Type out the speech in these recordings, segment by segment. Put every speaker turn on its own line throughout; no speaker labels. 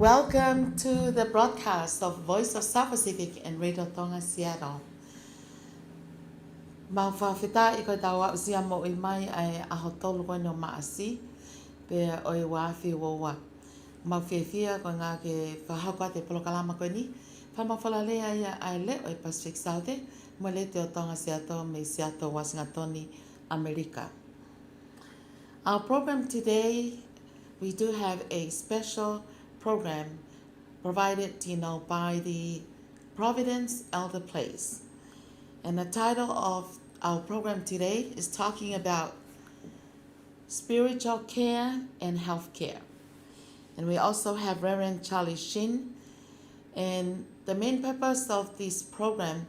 Welcome to the broadcast of Voice of South Pacific and Radio Tonga Seattle. Mau whawhita I koe tau au sia mo I mai ai aho tolu koe no maasi pe o I wafi wowa. Mau whiawhia koe ngā ke whahauka te polokalama koe ni. Whamawhala lea ia ai le o I Pacific South mo le te o Tonga Seattle me Seattle, Washington, America. Our program today, we do have a special program provided, by the Providence Elderplace. And the title of our program today is talking about spiritual care and health care. And we also have Reverend Charlie Shin. And the main purpose of this program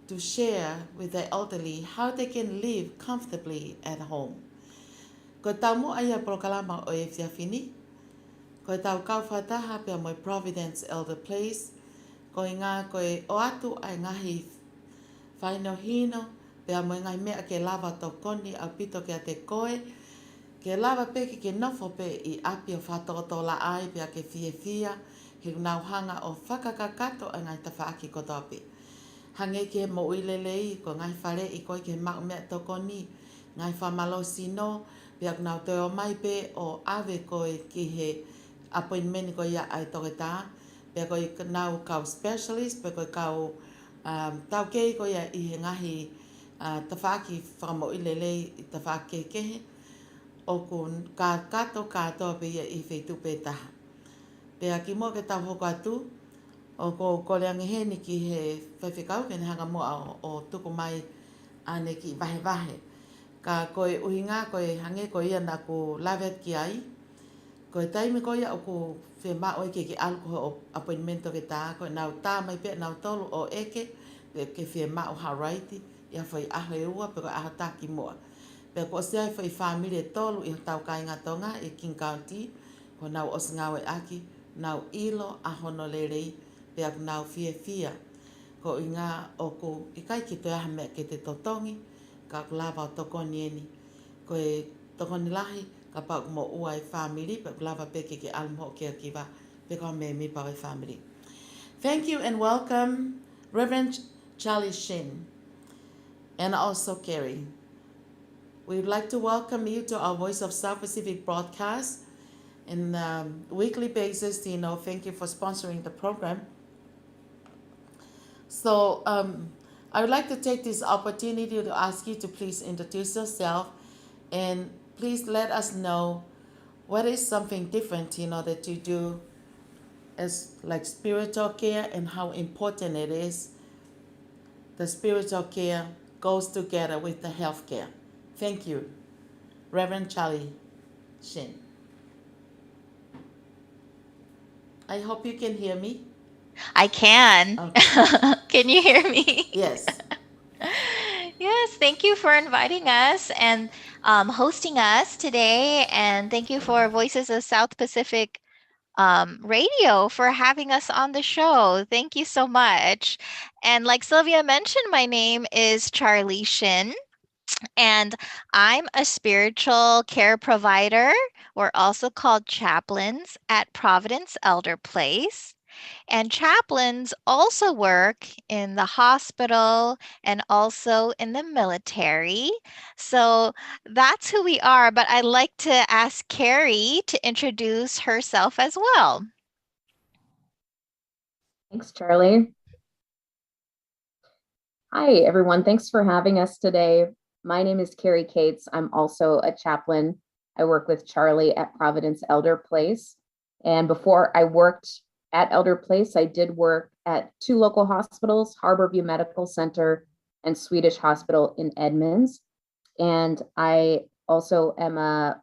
to share with the elderly how they can live comfortably at home. Ko tau mo aia prokalama o e whiawhini. Ko tau kauwhataha pia mo Providence Elderplace. Ko ngā koe o atu ai ngahi whaino hino. Pia mo ngai mea ke lava tau koni au pito ke a te koe. Ke lava peke ke nofo pe I api o whatotola ai pia ke whiawhia. He nauhanga o whakakakato a ngai tawhaaki ko topi. Hange ke mo uilelei ko ngai whare I koe ke mau mea tau koni. Ngai whamalo sino. Pia nau te o mai pe o ave koe ki he appointment ko ia ai toke tā. Pia koe nau kau specialist, pia koe kau tau kei ko ia I he ngahi tawhaki whakamo I lelei I tawhaki kehe. O ku ka kato katoa pe ia I wheitupe taha. Pia ki mua ke tau hoko atu, o ko koleangi heni ki he whaiwhikau ke hanga mua o tuku mai ane ki vahe vahe. Ka koe uhinga koe hange koe ia na ku lavet ki ai. Koe taimi koe ia o ku whema oe ke alko o appointmento ke tā. Koe nau tā mai pe nau tolu o eke. Ke whema o haraiti. Ia whai aho e ua pe koe aho tā ki mua. Pe koe sea whai whamire tolu I tau kai ngā tonga I King County. Ko nau os ngawe aki. Nau ilo aho no lerei. Pe aku nau whia. Ko I ngā o ku I kai ki te aha mea ke te totongi. Ka lava o tokoni eni. Ko e tokoni lahi, ka pau mo ua e whamiri, pa lava peke ke almo ke akiwa, peka me mi pau e whamiri. Thank you and welcome, Reverend Charlie Shin, and also Kerry. We'd like to welcome you to our Voice of South Pacific broadcast on a weekly basis. Thank you for sponsoring the program. So, I would like to take this opportunity to ask you to please introduce yourself and please let us know what is something different, that you do as like spiritual care and how important it is. The spiritual care goes together with the health care. Thank you. Reverend Charlie Shin. I hope you can hear me.
I can.
Okay.
Can you hear me?
Yes.
Yes, thank you for inviting us and hosting us today. And thank you for Voices of South Pacific Radio for having us on the show. Thank you so much. And like Sylvia mentioned, my name is Charlie Shin, and I'm a spiritual care provider. We're also called chaplains at Providence Elderplace. And chaplains also work in the hospital and also in the military. So that's who we are. But I'd like to ask Carrie to introduce herself as well.
Thanks, Charlie. Hi, everyone. Thanks for having us today. My name is Carrie Cates. I'm also a chaplain. I work with Charlie at Providence Elderplace. And before I worked at Elderplace, I did work at 2 local hospitals, Harborview Medical Center and Swedish Hospital in Edmonds. And I also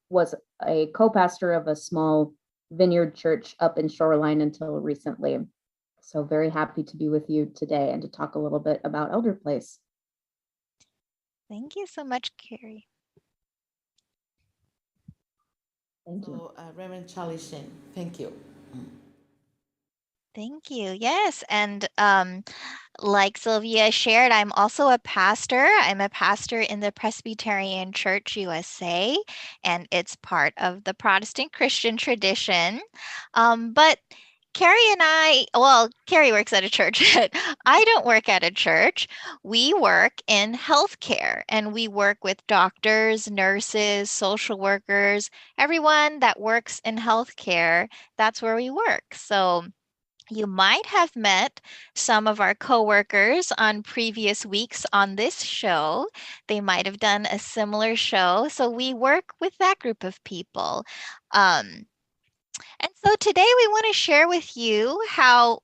was a co-pastor of a small vineyard church up in Shoreline until recently. So very happy to be with you today and to talk a little bit about Elderplace.
Thank you so much, Carrie.
Thank you.
So, Reverend Charlie Shin, thank you.
Thank you. Yes. And like Sylvia shared, I'm also a pastor. I'm a pastor in the Presbyterian Church USA, and it's part of the Protestant Christian tradition. But Carrie and Carrie works at a church. I don't work at a church. We work in healthcare, and we work with doctors, nurses, social workers, everyone that works in healthcare. That's where we work. So you might have met some of our coworkers on previous weeks on this show. They might have done a similar show. So we work with that group of people. And so today we want to share with you how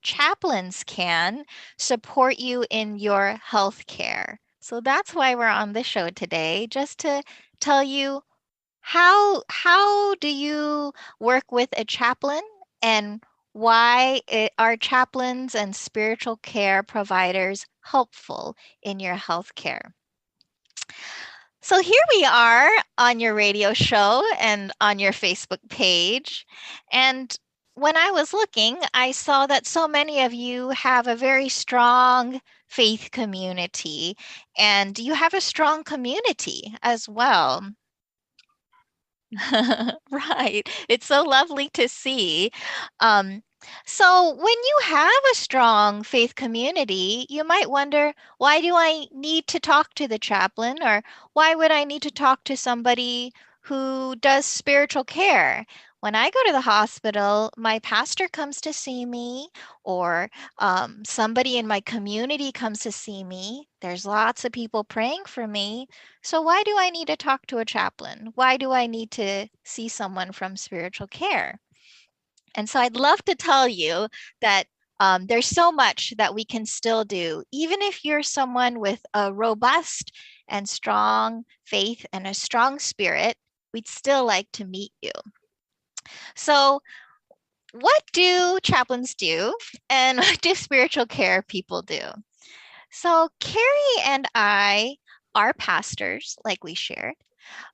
chaplains can support you in your health care. So that's why we're on the show today, just to tell you how do you work with a chaplain, and are chaplains and spiritual care providers helpful in your health care. So here we are on your radio show and on your Facebook page. And when I was looking, I saw that so many of you have a very strong faith community, and you have a strong community as well. Right. It's so lovely to see. Um, so when you have a strong faith community, you might wonder, why do I need to talk to the chaplain? Or why would I need to talk to somebody who does spiritual care? When I go to the hospital, my pastor comes to see me, or somebody in my community comes to see me. There's lots of people praying for me. So why do I need to talk to a chaplain? Why do I need to see someone from spiritual care? And so I'd love to tell you that there's so much that we can still do. Even if you're someone with a robust and strong faith and a strong spirit, we'd still like to meet you. So what do chaplains do, and what do spiritual care people do? So Carrie and I are pastors, like we shared.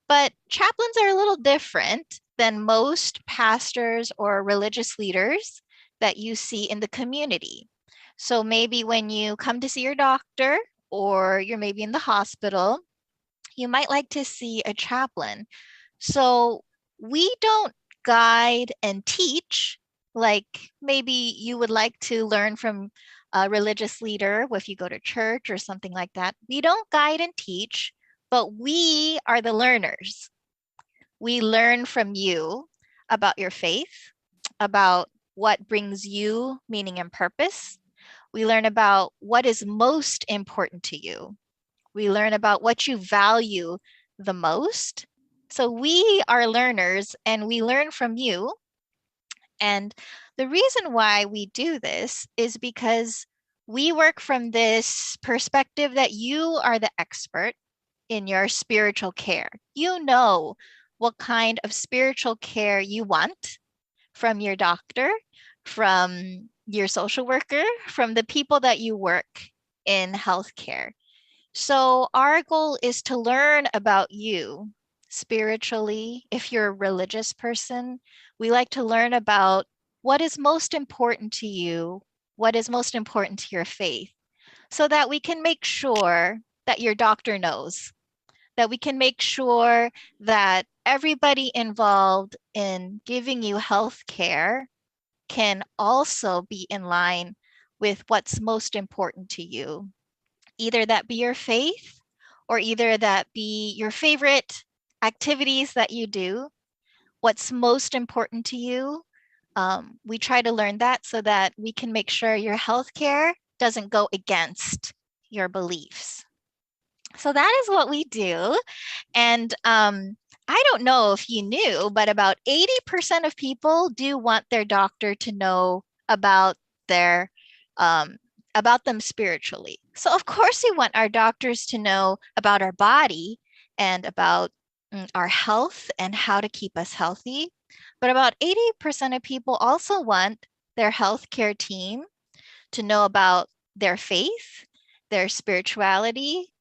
But chaplains are a little different than most pastors or religious leaders that you see in the community. So maybe when you come to see your doctor, or you're maybe in the hospital, you might like to see a chaplain. So we don't guide and teach like maybe you would like to learn from a religious leader if you go to church or something like that. We don't guide and teach, but we are the learners. We learn from you about your faith, about what brings you meaning and purpose. We learn about what is most important to you. We learn about what you value the most. So we are learners, and we learn from you. And the reason why we do this is because we work from this perspective that you are the expert in your spiritual care. You know what kind of spiritual care you want from your doctor, from your social worker, from the people that you work in healthcare. So our goal is to learn about you spiritually. If you're a religious person, we like to learn about what is most important to you, what is most important to your faith, so that we can make sure that your doctor knows, that we can make sure that everybody involved in giving you health care can also be in line with what's most important to you. Either that be your faith, or either that be your favorite activities that you do, what's most important to you. We try to learn that so that we can make sure your healthcare doesn't go against your beliefs. So that is what we do. And I don't know if you knew, but about 80% of people do want their doctor to know their um, about them spiritually. So of course we want our doctors to know about our body and about our health and how to keep us healthy. But about 80% of people also want their healthcare team to know about their faith, their spirituality,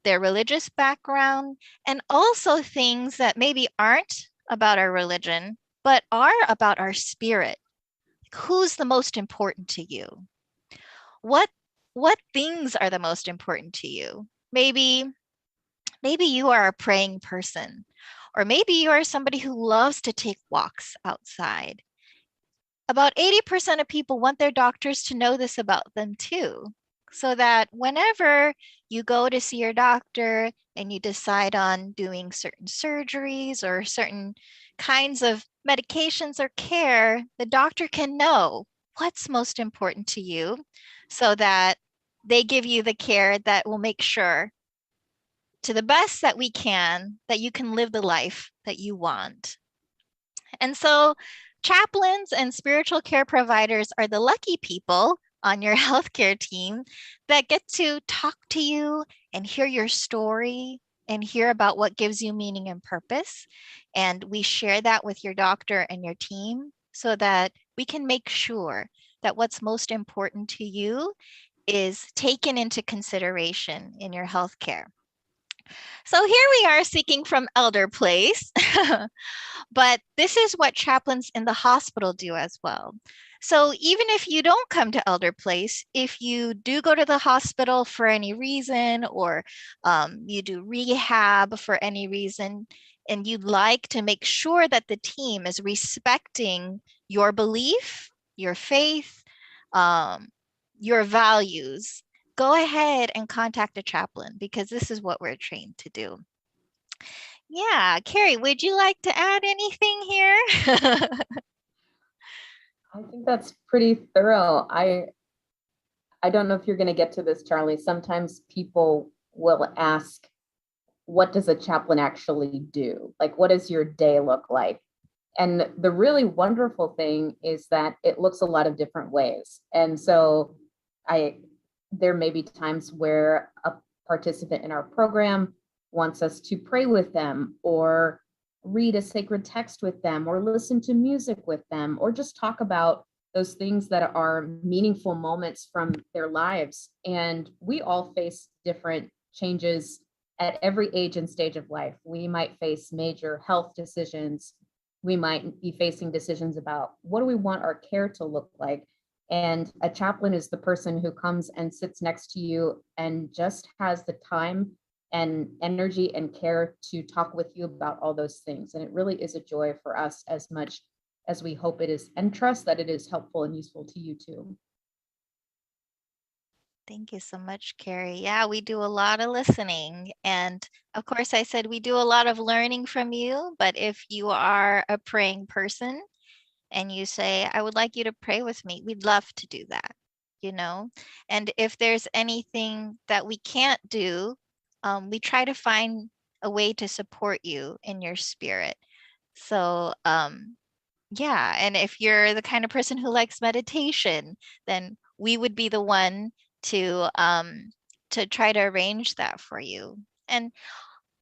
their religious background, and also things that maybe aren't about our religion, but are about our spirit. Who's the most important to you? What what things are the most important to you? Maybe you are a praying person, or maybe you are somebody who loves to take walks outside. about 80% of people want their doctors to know this about them too. So that whenever you go to see your doctor and you decide on doing certain surgeries or certain kinds of medications or care, the doctor can know what's most important to you so that they give you the care that will make sure, to the best that we can, that you can live the life that you want. And so, chaplains and spiritual care providers are the lucky people on your healthcare team that get to talk to you and hear your story and hear about what gives you meaning and purpose. And we share that with your doctor and your team so that we can make sure that what's most important to you is taken into consideration in your healthcare. So here we are speaking from Elderplace. But this is what chaplains in the hospital do as well. So even if you don't come to Elderplace, if you do go to the hospital for any reason, or you do rehab for any reason, and you'd like to make sure that the team is respecting your belief, your faith, um, your values, go ahead and contact a chaplain, because this is what we're trained to do. Yeah, Carrie, would you like to add anything here?
I think that's pretty thorough. I don't know if you're going to get to this, Charlie. Sometimes people will ask, what does a chaplain actually do? Like, what does your day look like? And the really wonderful thing is that it looks a lot of different ways. And so there may be times where a participant in our program wants us to pray with them, or read a sacred text with them, or listen to music with them, or just talk about those things that are meaningful moments from their lives. And we all face different changes at every age and stage of life. We might face major health decisions. We might be facing decisions about, what do we want our care to look like? And a chaplain is the person who comes and sits next to you and just has the time and energy and care to talk with you about all those things. And it really is a joy for us, as much as we hope it is, and trust that it is helpful and useful to you too.
Thank you so much, Carrie. Yeah, we do a lot of listening. And of course, I said we do a lot of learning from you. But if you are a praying person and you say, I would like you to pray with me, we'd love to do that, you know? And if there's anything that we can't do, we try to find a way to support you in your spirit. So, yeah, and if you're the kind of person who likes meditation, then we would be the one to try to arrange that for you. And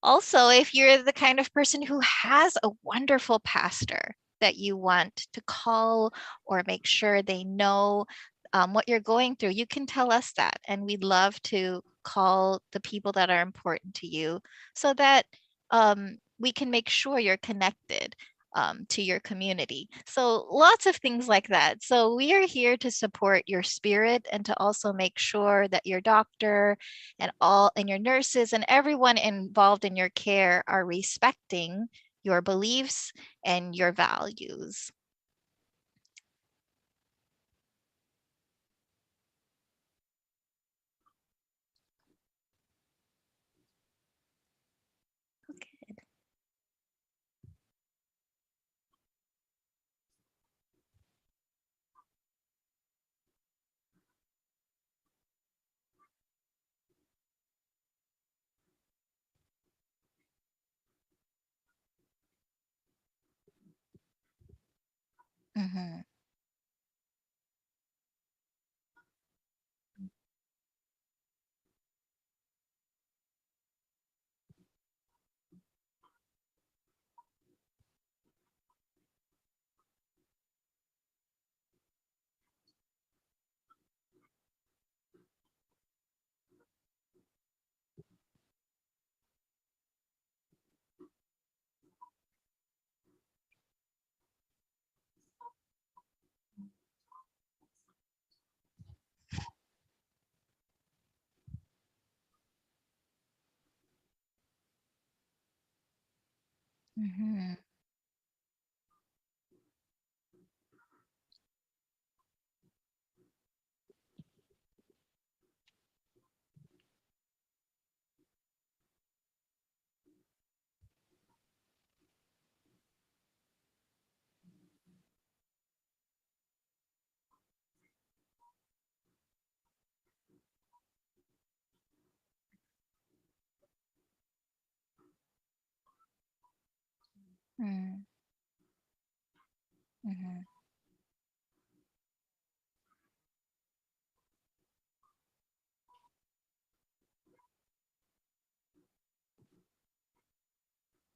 also, if you're the kind of person who has a wonderful pastor that you want to call or make sure they know what you're going through, you can tell us that. And we'd love to call the people that are important to you so that we can make sure you're connected to your community. So lots of things like that. So we are here to support your spirit and to also make sure that your doctor and your nurses and everyone involved in your care are respecting your beliefs and your values. Okay. Mhm. Mhm. Mm. Mhm.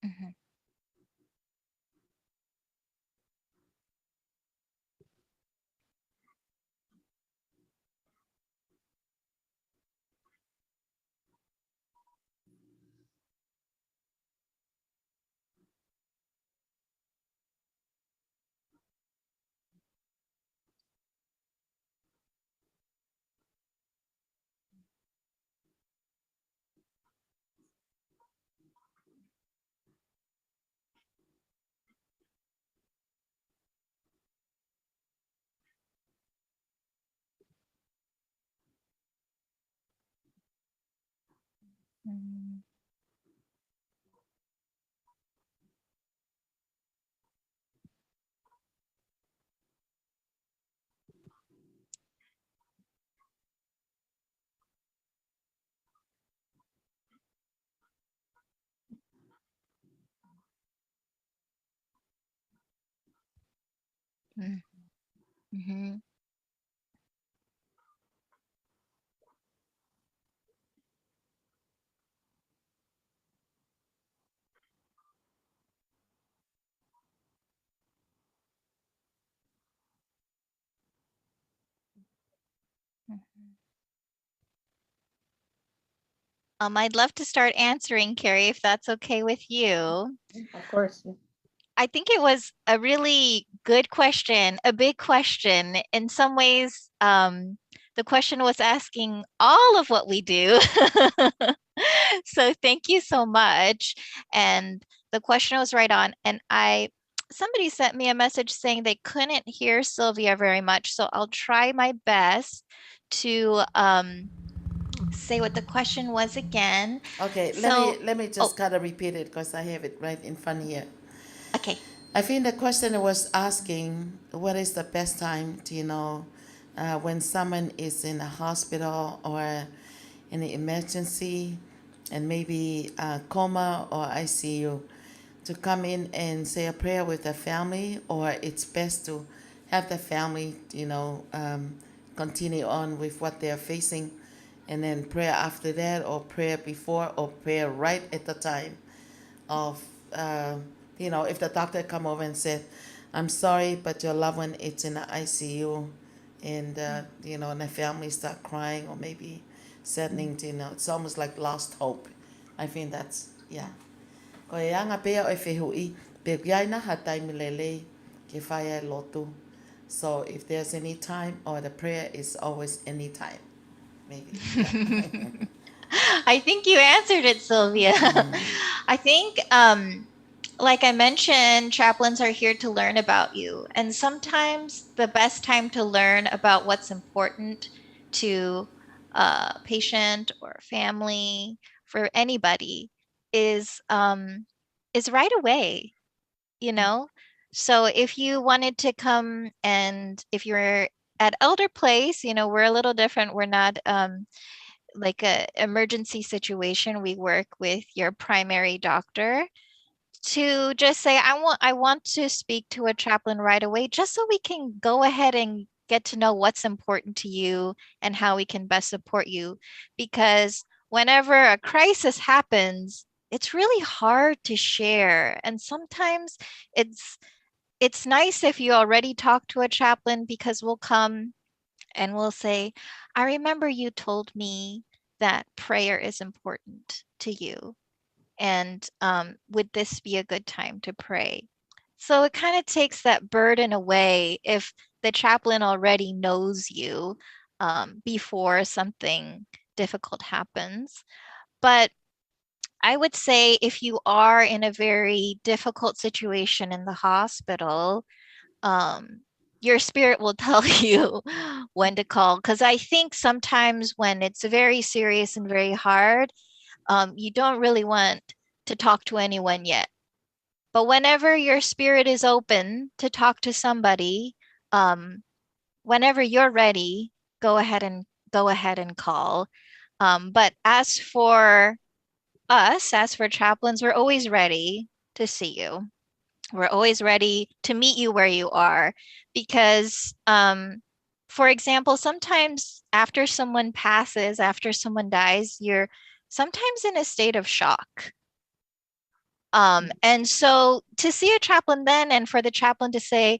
Mhm. Mm. Mm. Mhm. Mhm. I'd love to start answering, Carrie, if that's okay with you.
Of course.
I think it was a really good question, a big question. In some ways, the question was asking all of what we do. So thank you so much. And the question was right on. And somebody sent me a message saying they couldn't hear Sylvia very much. So I'll try my best to say what the question was again.
Okay,
So,
let me just
oh,
kind of repeat it because I have it right in front here.
okay.
I think the question was asking what is the best time to, when someone is in a hospital or in an emergency and maybe a coma or ICU to come in and say a prayer with the family, or it's best to have the family, continue on with what they're facing and then prayer after that, or prayer before, or prayer right at the time of, if the doctor come over and said, I'm sorry, but your loved one is in the ICU, and, and the family start crying or maybe saddening, it's almost like lost hope. I think that's, yeah. Ko e anga pea o e whehui, pe kiai na hatai milele ke whaia lotu. So if there's any time, or the prayer is always any time, maybe. Yeah.
I think you answered it, Sylvia. I think, like I mentioned, chaplains are here to learn about you. And sometimes the best time to learn about what's important to a patient or family, for anybody, is right away, you know? So if you wanted to come, and if you're at Elderplace, we're a little different. We're not like a emergency situation. We work with your primary doctor to just say, I want to speak to a chaplain right away, just so we can go ahead and get to know what's important to you and how we can best support you. Because whenever a crisis happens, it's really hard to share. And sometimes it's it's nice if you already talk to a chaplain, because we'll come and we'll say, I remember you told me that prayer is important to you. And would this be a good time to pray? So it kind of takes that burden away if the chaplain already knows you before something difficult happens. But I would say if you are in a very difficult situation in the hospital, um, your spirit will tell you when to call. Because I think sometimes when it's very serious and very hard, you don't really want to talk to anyone yet. But whenever your spirit is open to talk to somebody, um, whenever you're ready, go ahead and call. But as for us, as for chaplains, we're always ready to see you. We're always ready to meet you where you are because, for example, sometimes after someone passes, after someone dies, you're sometimes in a state of shock. And so to see a chaplain then and for the chaplain to say,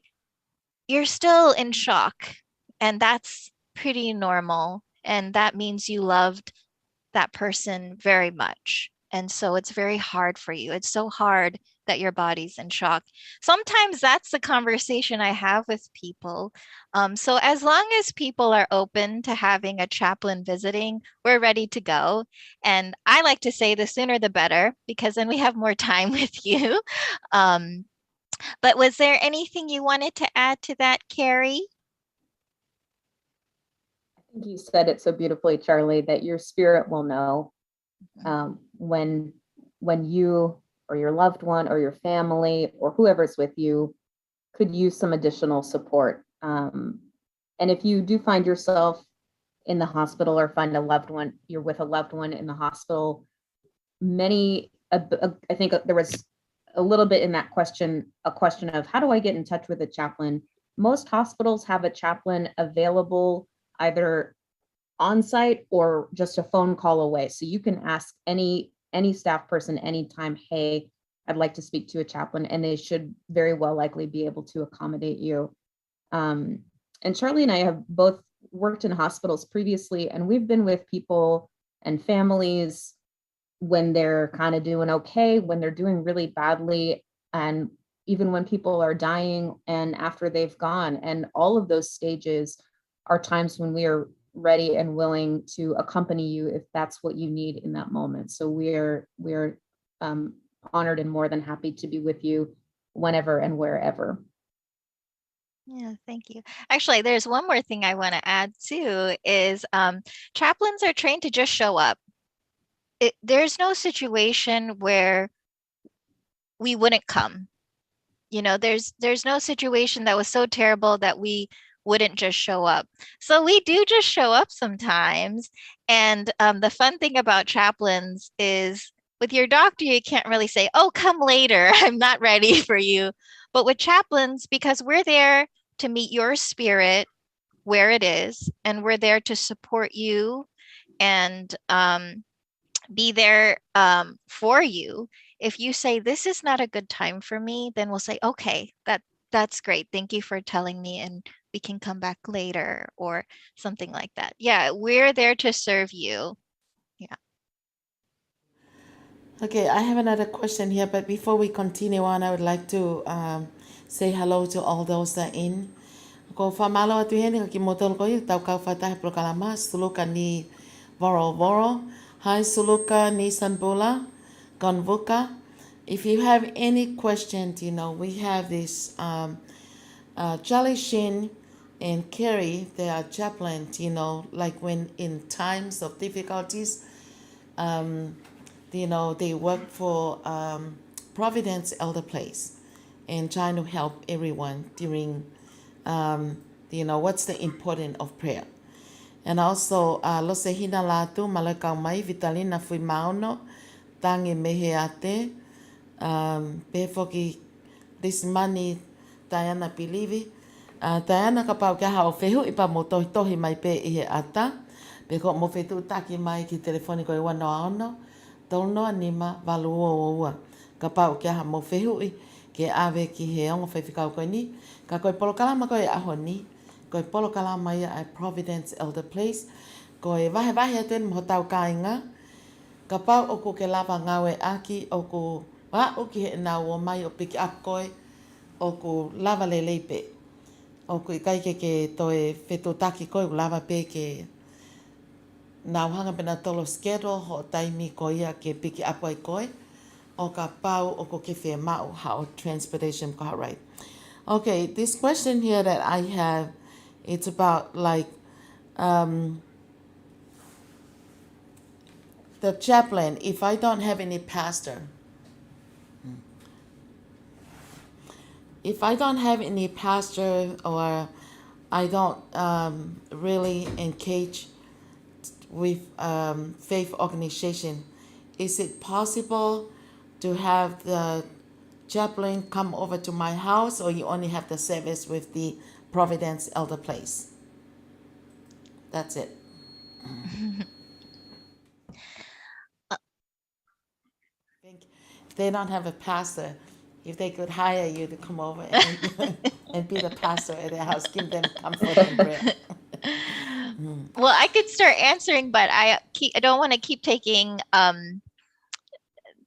you're still in shock, and that's pretty normal. And that means you loved that person very much. And so it's very hard for you. It's so hard that your body's in shock. Sometimes that's the conversation I have with people. So as long as people are open to having a chaplain visiting, we're ready to go. And I like to say the sooner the better, because then we have more time with you. Um, but was there anything you wanted to add to that, Carrie?
I think you said it so beautifully, Charlie, that your spirit will know when you or your loved one or your family or whoever's with you could use some additional support. And if you do find yourself in the hospital or find a loved one, you're with a loved one in the hospital, I think there was a little bit in that question, a question of how do I get in touch with a chaplain? Most hospitals have a chaplain available either on site or just a phone call away. So you can ask any staff person anytime, hey, I'd like to speak to a chaplain, and they should very well likely be able to accommodate you. And Charlie and I have both worked in hospitals previously, and we've been with people and families when they're kind of doing okay, when they're doing really badly, and even when people are dying and after they've gone. And all of those stages are times when we are ready and willing to accompany you if that's what you need in that moment. So we're honored and more than happy to be with you whenever and wherever.
Yeah, thank you. Actually, there's one more thing I want to add too is chaplains are trained to just show up. There's no situation where we wouldn't come. You know, there's no situation that was so terrible that we wouldn't just show up. So we do just show up sometimes. And the fun thing about chaplains is with your doctor, you can't really say, oh, come later. I'm not ready for you. But with chaplains, because we're there to meet your spirit where it is, and we're there to support you and be there for you. If you say this is not a good time for me, then we'll say, okay, that's great. Thank you for telling me, and we can come back later or something like that. Yeah, we're there to serve you. Yeah.
Okay, I have another question here, but before we continue on, I would like to say hello to all those that are in. Ko whamalo atu hene ka ki motol ko i tau kau whatahe prokalama suluka ni Voro Voro. Hi suluka ni Sanbula, Gonvuka. If you have any questions, we have this Charlie Sheen and Carrie, they are chaplains, like when in times of difficulties, they work for Providence Elderplace and trying to help everyone during, what's the importance of prayer. And also, lo se hina latu malakau mai vitalina fui mauno tangi mehe ate pefoki this money Diana Pilivi. Diana ka pau kia hao whehu i pa mo tohi tohi mai pe i he ata. Pe ko mo whetu taki mai ki telefoni ko i wano aono. Tono anima walu o ua. Ka pau kia ha mo whehu i ke awe ki he ongo whewhikau koe ni. Ka koe polo kalama koe aho ni. Koe polo kalama ia at Providence Elderplace. Koe wahe wahe atuen mo tau kāinga. Ka pau o ko ke lava ngawe aki o ko wa o ki he nā ua mai o piki a koe o ko lava le leipe. O ko i kai ke toe whetu taki koe o lava pe ke nā uhanga pena tolo schedule ho taimi ko ia ke piki apa i koe. O ka pau o ko ke whea mau hao transportation ko right. Okay, this question here that I have, it's about like the chaplain, if I don't have any pastor, or I don't really engage with faith organization, is it possible to have the chaplain come over to my house, or you only have the service with the Providence Elderplace? That's it. If they don't have a pastor, if they could hire you to come over and be the pastor at their house, give them comfort and prayer.
Well, I could start answering, but I don't want to keep taking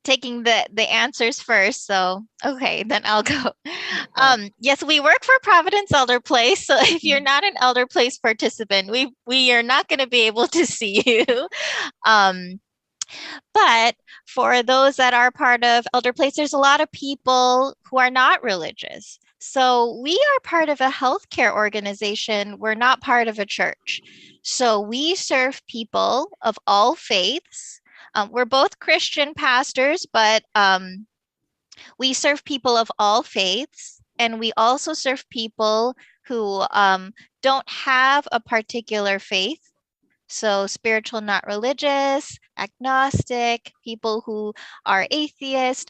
the answers first. So okay, then I'll go. Yes, we work for Providence Elderplace. So if you're not an Elderplace participant, we are not going to be able to see you. But for those that are part of Elderplace, there's a lot of people who are not religious. So we are part of a healthcare organization. We're not part of a church. So we serve people of all faiths. We're both Christian pastors, but we serve people of all faiths. And we also serve people who don't have a particular faith. So spiritual, not religious, agnostic, people who are atheist,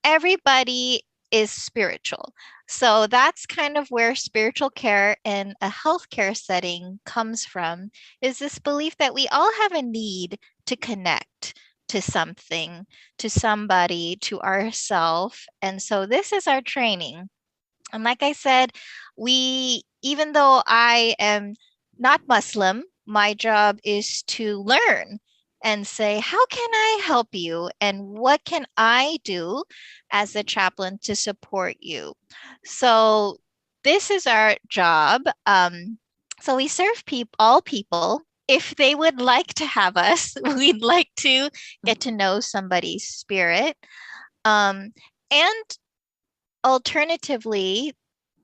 everybody is spiritual. So that's kind of where spiritual care in a healthcare setting comes from, is this belief that we all have a need to connect to something, to somebody, to ourself. And so this is our training. And like I said, even though I am not Muslim, my job is to learn and say, how can I help you? And what can I do as a chaplain to support you? So this is our job. So we serve all people. If they would like to have us, we'd like to get to know somebody's spirit. And alternatively,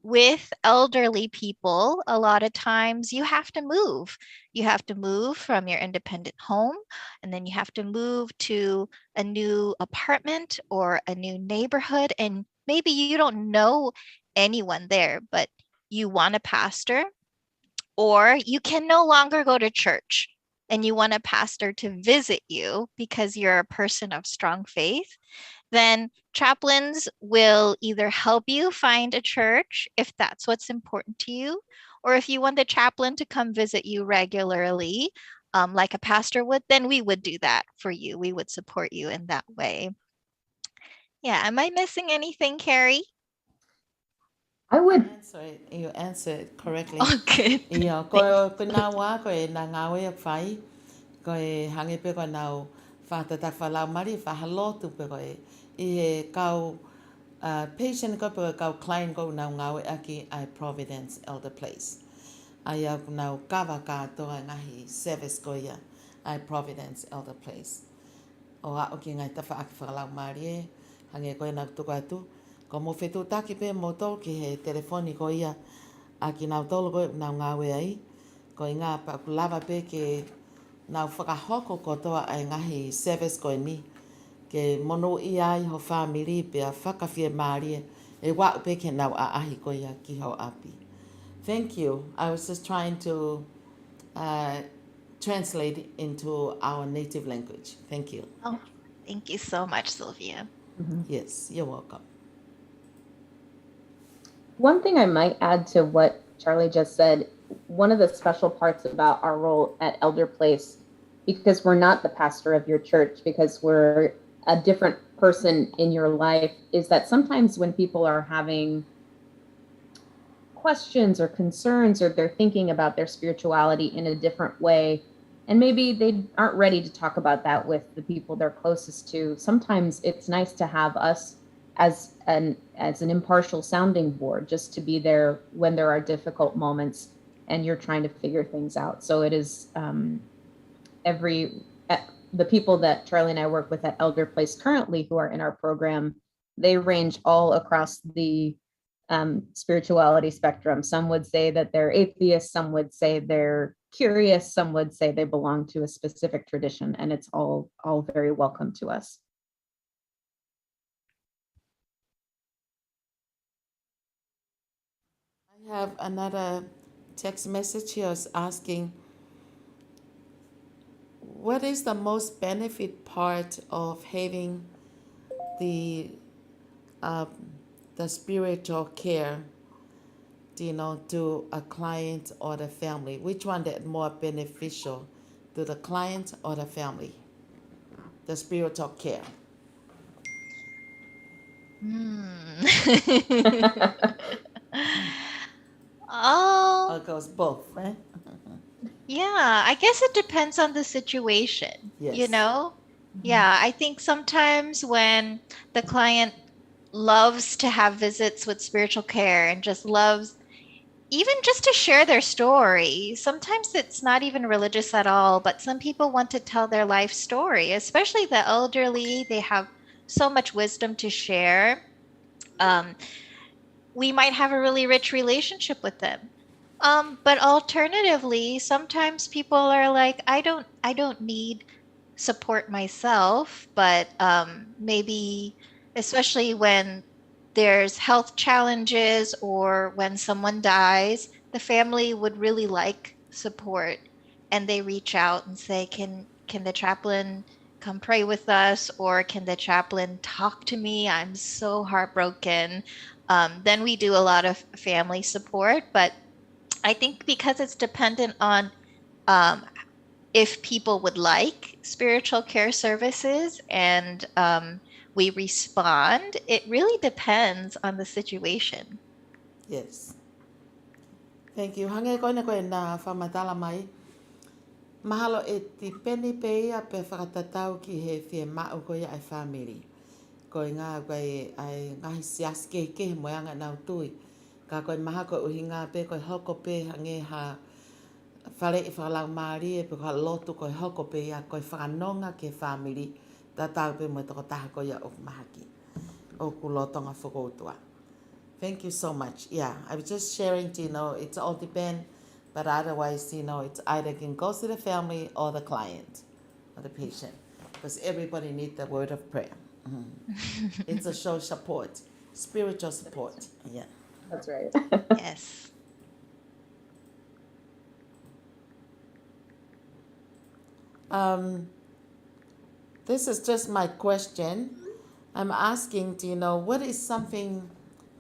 with elderly people, a lot of times you have to move. You have to move from your independent home, and then you have to move to a new apartment or a new neighborhood. And maybe you don't know anyone there, but you want a pastor, or you can no longer go to church and you want a pastor to visit you because you're a person of strong faith. Then chaplains will either help you find a church if that's what's important to you, or if you want the chaplain to come visit you regularly, like a pastor would, then we would do that for you. We would support you in that way. Yeah, am I missing anything, Carrie?
I would.
You answered it correctly.
Oh, good.
Iya, ko na wa ko na ngawe ak fai ko hangi pe ko na fa ta ta fa la mari fa halo tu pe ko he kau patient ko pe kau client ko na ngawe aki I Providence Elderplace. Aya na kava ka to ngahi service ko ya I Providence Elderplace. O a o ki ngai ta fa ak fa la mari hangi ko na tu ka tu ko mo fetu taki pe mo to ki he telefoni ko ia a ki nau tolo ko nau ngawe ai ko i ngā pa ku lava pe ke nau whakahoko kotoa ai ngahi service ko ni ke mono i ai ho family pe a whakawhia maari e wā pe ke nau a ahi ko ia ki ho api. Thank you. I was just trying to translate into our native language. Thank you.
Oh, thank you so much, Sylvia.
Yes, you're welcome.
One thing I might add to what Charlie just said, one of the special parts about our role at Elderplace, because we're not the pastor of your church, because we're a different person in your life, is that sometimes when people are having questions or concerns, or they're thinking about their spirituality in a different way, and maybe they aren't ready to talk about that with the people they're closest to, sometimes it's nice to have us as an impartial sounding board, just to be there when there are difficult moments and you're trying to figure things out. So it is the people that Charlie and I work with at Elderplace currently who are in our program, they range all across the spirituality spectrum. Some would say that they're atheists, some would say they're curious, some would say they belong to a specific tradition, and it's all very welcome to us.
I have another text message here asking, what is the most benefit part of having the the spiritual care, to a client or the family? Which one that more beneficial to the client or the family? The spiritual care.
Hmm.
Or
Oh,
it goes both, right?
yeah, I guess it depends on the situation, you
Yes.
know? Yeah, I think sometimes when the client loves to have visits with spiritual care and just loves even just to share their story. Sometimes it's not even religious at all, but some people want to tell their life story, especially the elderly. They have so much wisdom to share. Um, we might have a really rich relationship with them. But alternatively, sometimes people are like, I don't need support myself, but maybe especially when there's health challenges or when someone dies, the family would really like support and they reach out and say, can the chaplain come pray with us or can the chaplain talk to me? I'm so heartbroken. Then we do a lot of family support, but I think because it's dependent on um, if people would like spiritual care services and we respond, it really depends on the situation.
Yes. Thank you. Hange koina koe nā whamatala mai. Mahalo e ti peni pe ia pe whakatatau ki he whie mau koe ai whamiri. Koe ngā koe ai ngahi sias ke moanga nau tui. Ka koe maha koe uhi ngā pe koe hoko pe hange ha whare i whakalau maari e pe koe lotu koe hoko pe ia koe whakanonga ke whamiri. Tā tau pe mo toko taha koe ia o mahaki. O ku lotonga whakoutua. Thank you so much. Yeah, I was just sharing, it's all depend, but otherwise, it's either can go to the family or the client or the patient because everybody needs the word of prayer. It's a show support, spiritual support. Yeah.
That's right.
Yes.
This is just my question. I'm asking, what is something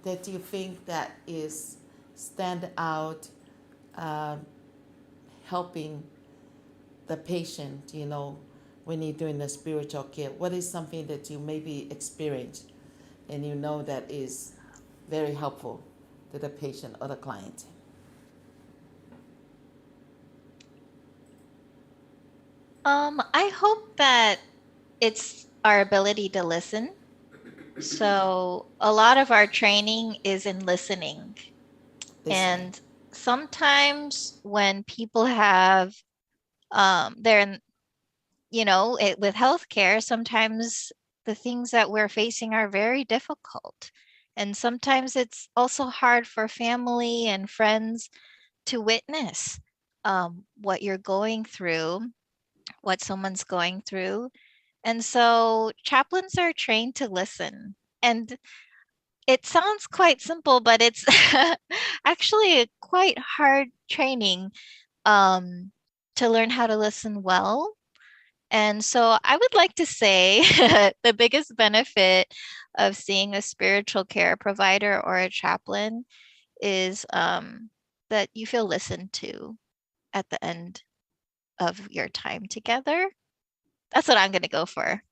that you think that is stand out, uh, helping the patient, when you're doing the spiritual care? What is something that you maybe experienced and that is very helpful to the patient or the client?
I hope that it's our ability to listen. So a lot of our training is in listening.
Listening.
And sometimes when people have they're in, with healthcare, sometimes the things that we're facing are very difficult. And sometimes it's also hard for family and friends to witness what you're going through, what someone's going through. And so chaplains are trained to listen. And it sounds quite simple, but it's actually a quite hard training um, to learn how to listen well. And so I would like to say the biggest benefit of seeing a spiritual care provider or a chaplain is that you feel listened to at the end of your time together. That's what I'm going to go for.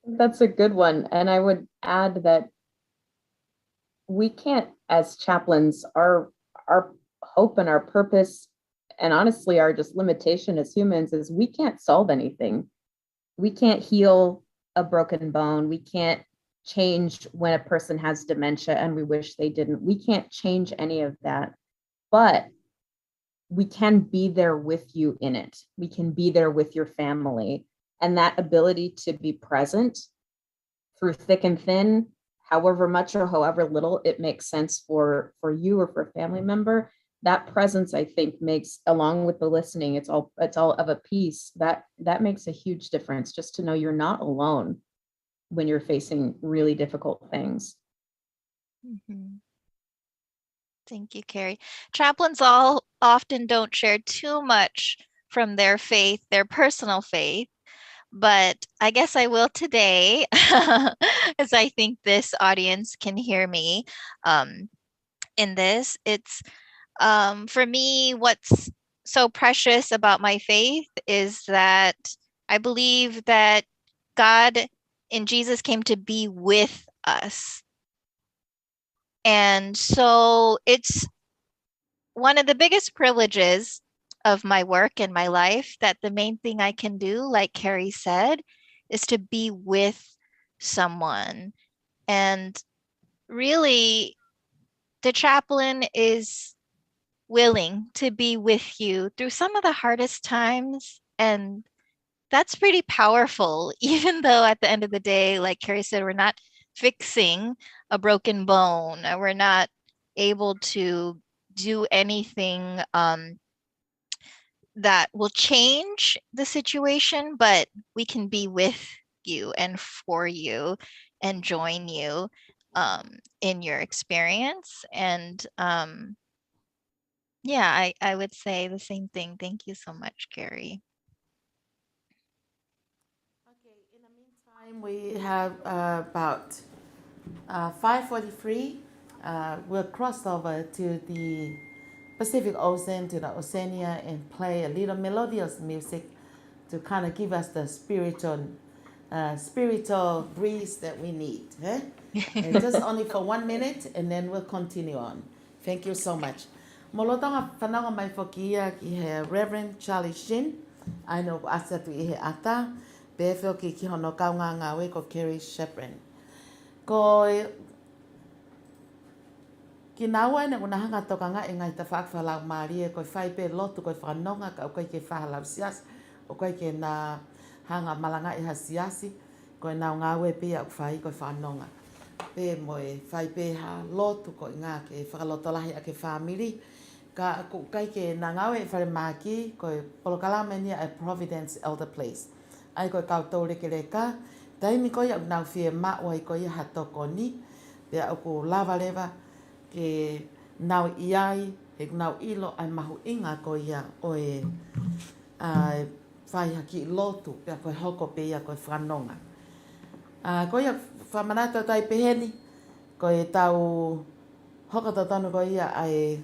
That's a good one. And I would add that we can't, as chaplains, our hope and our purpose, and honestly, our just limitation as humans is we can't solve anything. We can't heal a broken bone. We can't change when a person has dementia and we wish they didn't. We can't change any of that. But we can be there with you in it. We can be there with your family. And that ability to be present through thick and thin, however much or however little it makes sense for you or for a family member, that presence, I think, makes, along with the listening, it's all of a piece that makes a huge difference, just to know you're not alone when you're facing really difficult things.
Mhm. Thank you, Carrie. Chaplains all often don't share too much from their faith, their personal faith, but I guess I will today, as I think this audience can hear me in this. It's for me, what's so precious about my faith is that I believe that God in Jesus came to be with us. And so it's one of the biggest privileges of my work and my life that the main thing I can do, like Carrie said, is to be with someone. And really, the chaplain is willing to be with you through some of the hardest times. And that's pretty powerful, even though at the end of the day, like Carrie said, we're not fixing a broken bone. We're not able to do anything that will change the situation, but we can be with you and for you and join you in your experience. And yeah, I would say the same thing. Thank you so much, Carrie.
Okay, in the meantime, we have about 5:43. We'll cross over to the Pacific Ocean, to the Oceania, and play a little melodious music to kind of give us the spiritual breeze that we need. Eh? And just only for 1 minute, and then we'll continue on. Thank you so much. Molotanga whananga mai whakia ki he Reverend Charlie Shin. I know asa tu i he ata. Befo ki hono kaunga ngā ko Kerry Shepard. Ko ki naua ina kuna hanga toka nga ingai ta whakawhalau maari ko whai pe lotu ko whanonga ka o kai ke whahalau sias o kai ke na hanga malanga i hasiasi ko nau ngā we pe au whai ko whanonga. Pe mo e whai pe ha lotu ko ngā ke whakalotolahi a ke whamiri ka ko kai ke na ngā we whare maki ko polokalama nia a Providence Elderplace. Ai ko koutou reke reka, taimi ko ia nau whie maua i ko ia hatoko ni, pe au ko lava lewa ke nau iai, he nau ilo ai mahu inga ko ia o e whai haki lotu, pe ko hoko pe ia ko whanonga. Ko ia whamanata tai peheni, ko e tau hoko tonu ko ia ai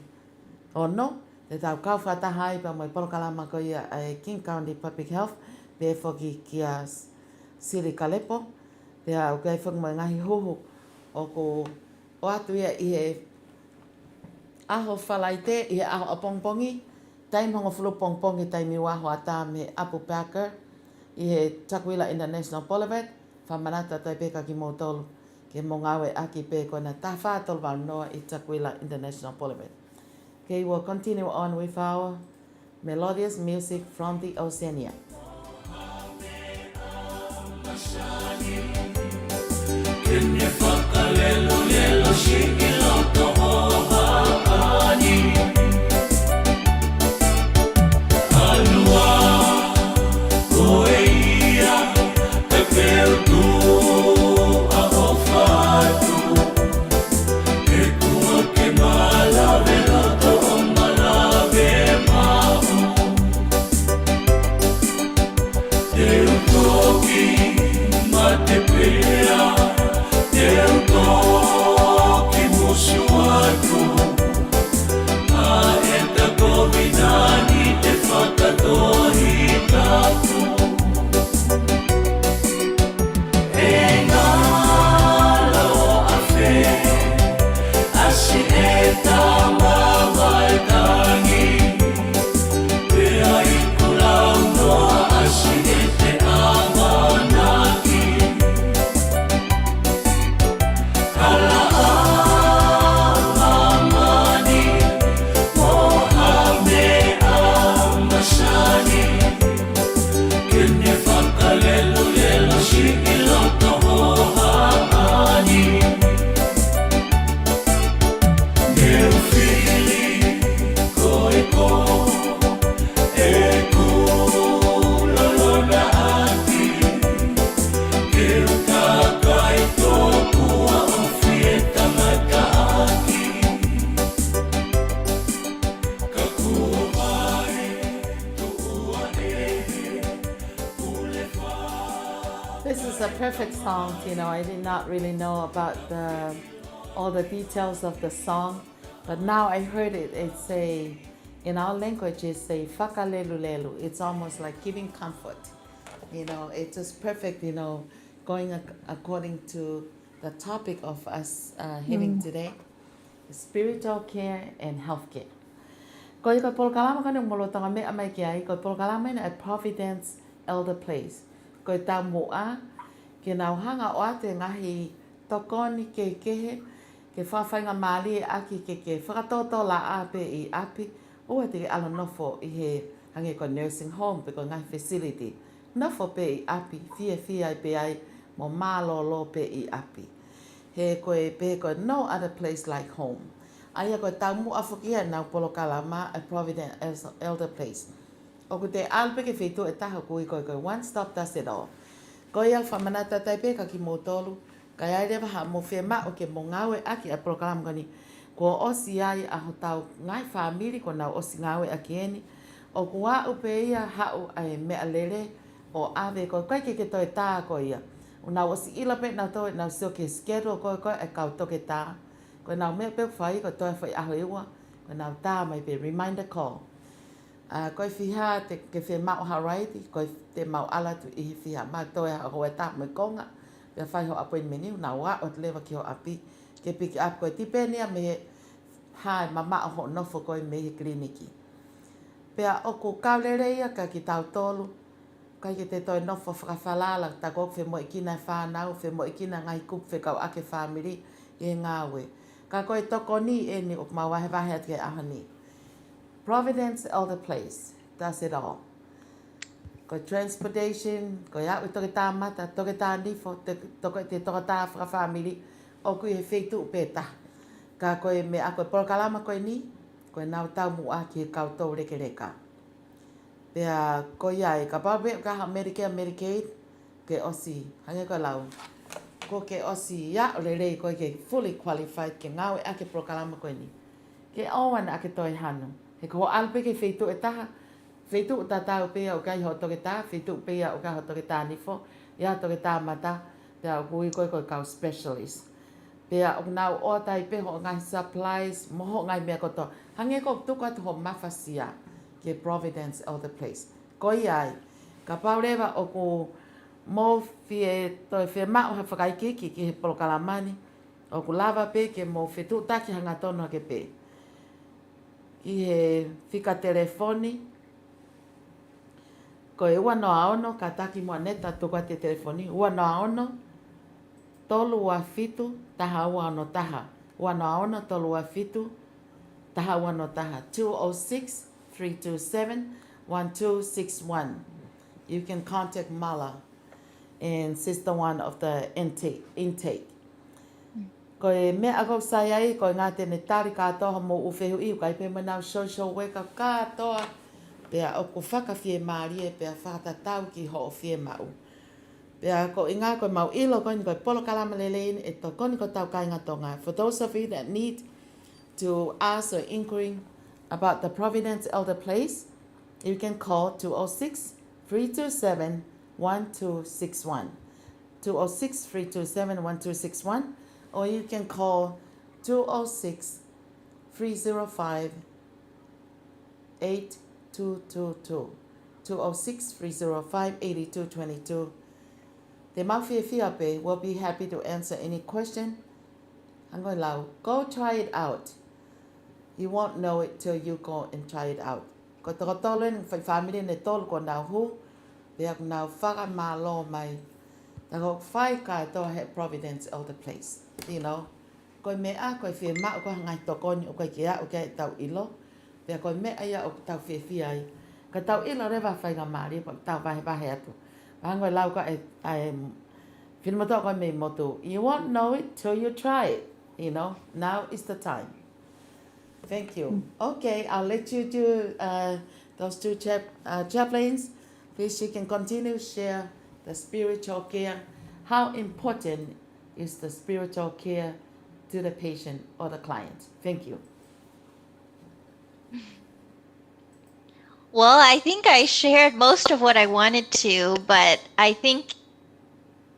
ono, te tau kauwhatahai pa mo i polokalama ko ia ai King County Public Health, pe foki kia Siri Kalepo, pe au kai whang mai ngahi huhu o ko o atu ia i he aho whalaite, i he aho apongpongi, taim hongo fulu pongpongi taimi waho ata me Apu Parker, i he Takwila International Boulevard, whamanata tai peka ki mō tolu, ke mō ngawe aki pe kona ta whātolu wau noa i Takwila International Boulevard. Okay, we'll continue on with our melodious music from the Oceania.
Kene whakalelo lelo shiki loto o haani Alua koe ia te peutu a o whatu E kua ke malawe loto o malawe mau Te utoki ma te pea Te utoki
perfect song. I did not really know about all the details of the song, but now I heard it. It's in our language, it's a whakalelulelu. It's almost like giving comfort. It's just perfect, going according to the topic of us having today, spiritual care and health care. Ko i ka polokalama ka nung molotanga mea mai ki ai, ko i polokalama ina at Providence Elderplace. Ko i tā mua, ke nau hanga o ate ngahi tokoni ke kehe, ke whawhainga maali e aki ke whakatoto la ape i api, ua te ala nofo i he hange ko nursing home pe ko ngahi facility. Nofo pe i api, fia i pe ai, mo malo lo pe i api. He koe no other place like home. Aia koe tau mua whakia nau polokalama at Providence Elderplace. O ko te alpe ke whetu e taha koe one stop does it all. Ko ia whamanata taipe ka ki mō tolu, ka ia rewa ha mō whema o ke mō ngawe aki a program kani, ko osi ai a ho tau ngai whamiri ko nau osi ngawe aki eni, o ko a upe ia hau ai mea lere o ave ko kai ke toi tā ko ia. O nau osi ila pe nau toi nau sio ke schedule ko e kau toke tā, ko nau mea pe whai ko toi whai aho iwa, ko nau tā mai pe reminder call. Koe whiha ke whemau haraiti, koe te mau ala tu i whiha ma toe ha hoa tā mai konga, pia whai ho appointment niu, nā wā o te lewa ki ho api, ke piki ap koe tipenia me he hae mama o ho nofo koe me he kliniki. Pia o ko kaulereia ka ki tau tolu, kai ke te toi nofo whakawhalala, ta kok whe mo ikina whanau, whe mo ikina ngai kup whe kau ake whamiri e ngāwe. Ka koe toko ni e ni o mawahe wahe ati ke ahani. Providence Elderplace does it all. Ko transportation, ko ia u toke tā mata, toke tā nifo, toke tā whakawhamiri, o kui he whetu pēta. Ka koe me a koe polokalama koe ni, koe nau tau mua ki he koutou reke reka. Pea ko ia e ka pape ka ha Medicare, Medicaid, ke osi, hange ko lau. Ko ke osi ia o le rei koe ke fully qualified ke ngawe ake polokalama koe ni. Ke awana ake toi hanu. He ko alpe ke whetu e taha, whetu o tātau pēa o kai ho toke tā, whetu pēa o kai ho toke tā nifo, ia toke tā mata, pēa o kui koe kau specialist. Pēa o nau o tai pe ho ngai supplies, moho ngai mea koto. Hange ko tuku atu ho mawhasia ke Providence Elderplace. Ko iai, ka paurewa o ko mō fie toi whe mao ha whakaikiki ki he polokalamani, o ko lava pe ke mō whetu taki hanga tono ke pe. I he whika telefoni, ko e ua noa ono, ka taki mua neta tuka te telefoni, ua noa ono, tolu ua fitu, taha ua ono taha. Ua noa ono, tolu ua fitu, taha ua ono taha. 206-327-1261. You can contact Mala and Sister One of the intake. Ko e mea ako sai ai, ko e ngā tene tari katoa mo uwhehu iu, kai pe manau social worker katoa, pea o ko whakawhie maari e pea whakatatau ki ho o whie mau. Pea ko i ngā koe mau ilo koni koe polo kalama lelein e to koni ko tau kai ngatonga. For those of you that need to ask or inquiry about the Providence Elderplace, you can call 206-327-1261. 206-327-1261. Or you can call 206-305-8222. 206-305-8222. Te mawhiawhiape will be happy to answer any question. Hangoi lau, go try it out. You won't know it till you go and try it out. Ko toko tolu ni family ne tolu ko nau hu, pea ko nau whaka malo mai. Tako whai ka toa he Providence Elderplace. You know, koe mea, koe whie mao, koe ngai tokoni o koe kia o kia tau ilo. Pea koe mea ia o tau whie ai. Ka tau ilo rewa whainga maari, pa tau wahe atu. Hangoi lau ka whinimato koe me motu. You won't know it till you try it. You know, now is the time. Thank you. Okay, I'll let you do those two chaplains. Please, you can continue to share the spiritual care. How important is the spiritual care to the patient or the client? Thank you.
Well, I think I shared most of what I wanted to, but I think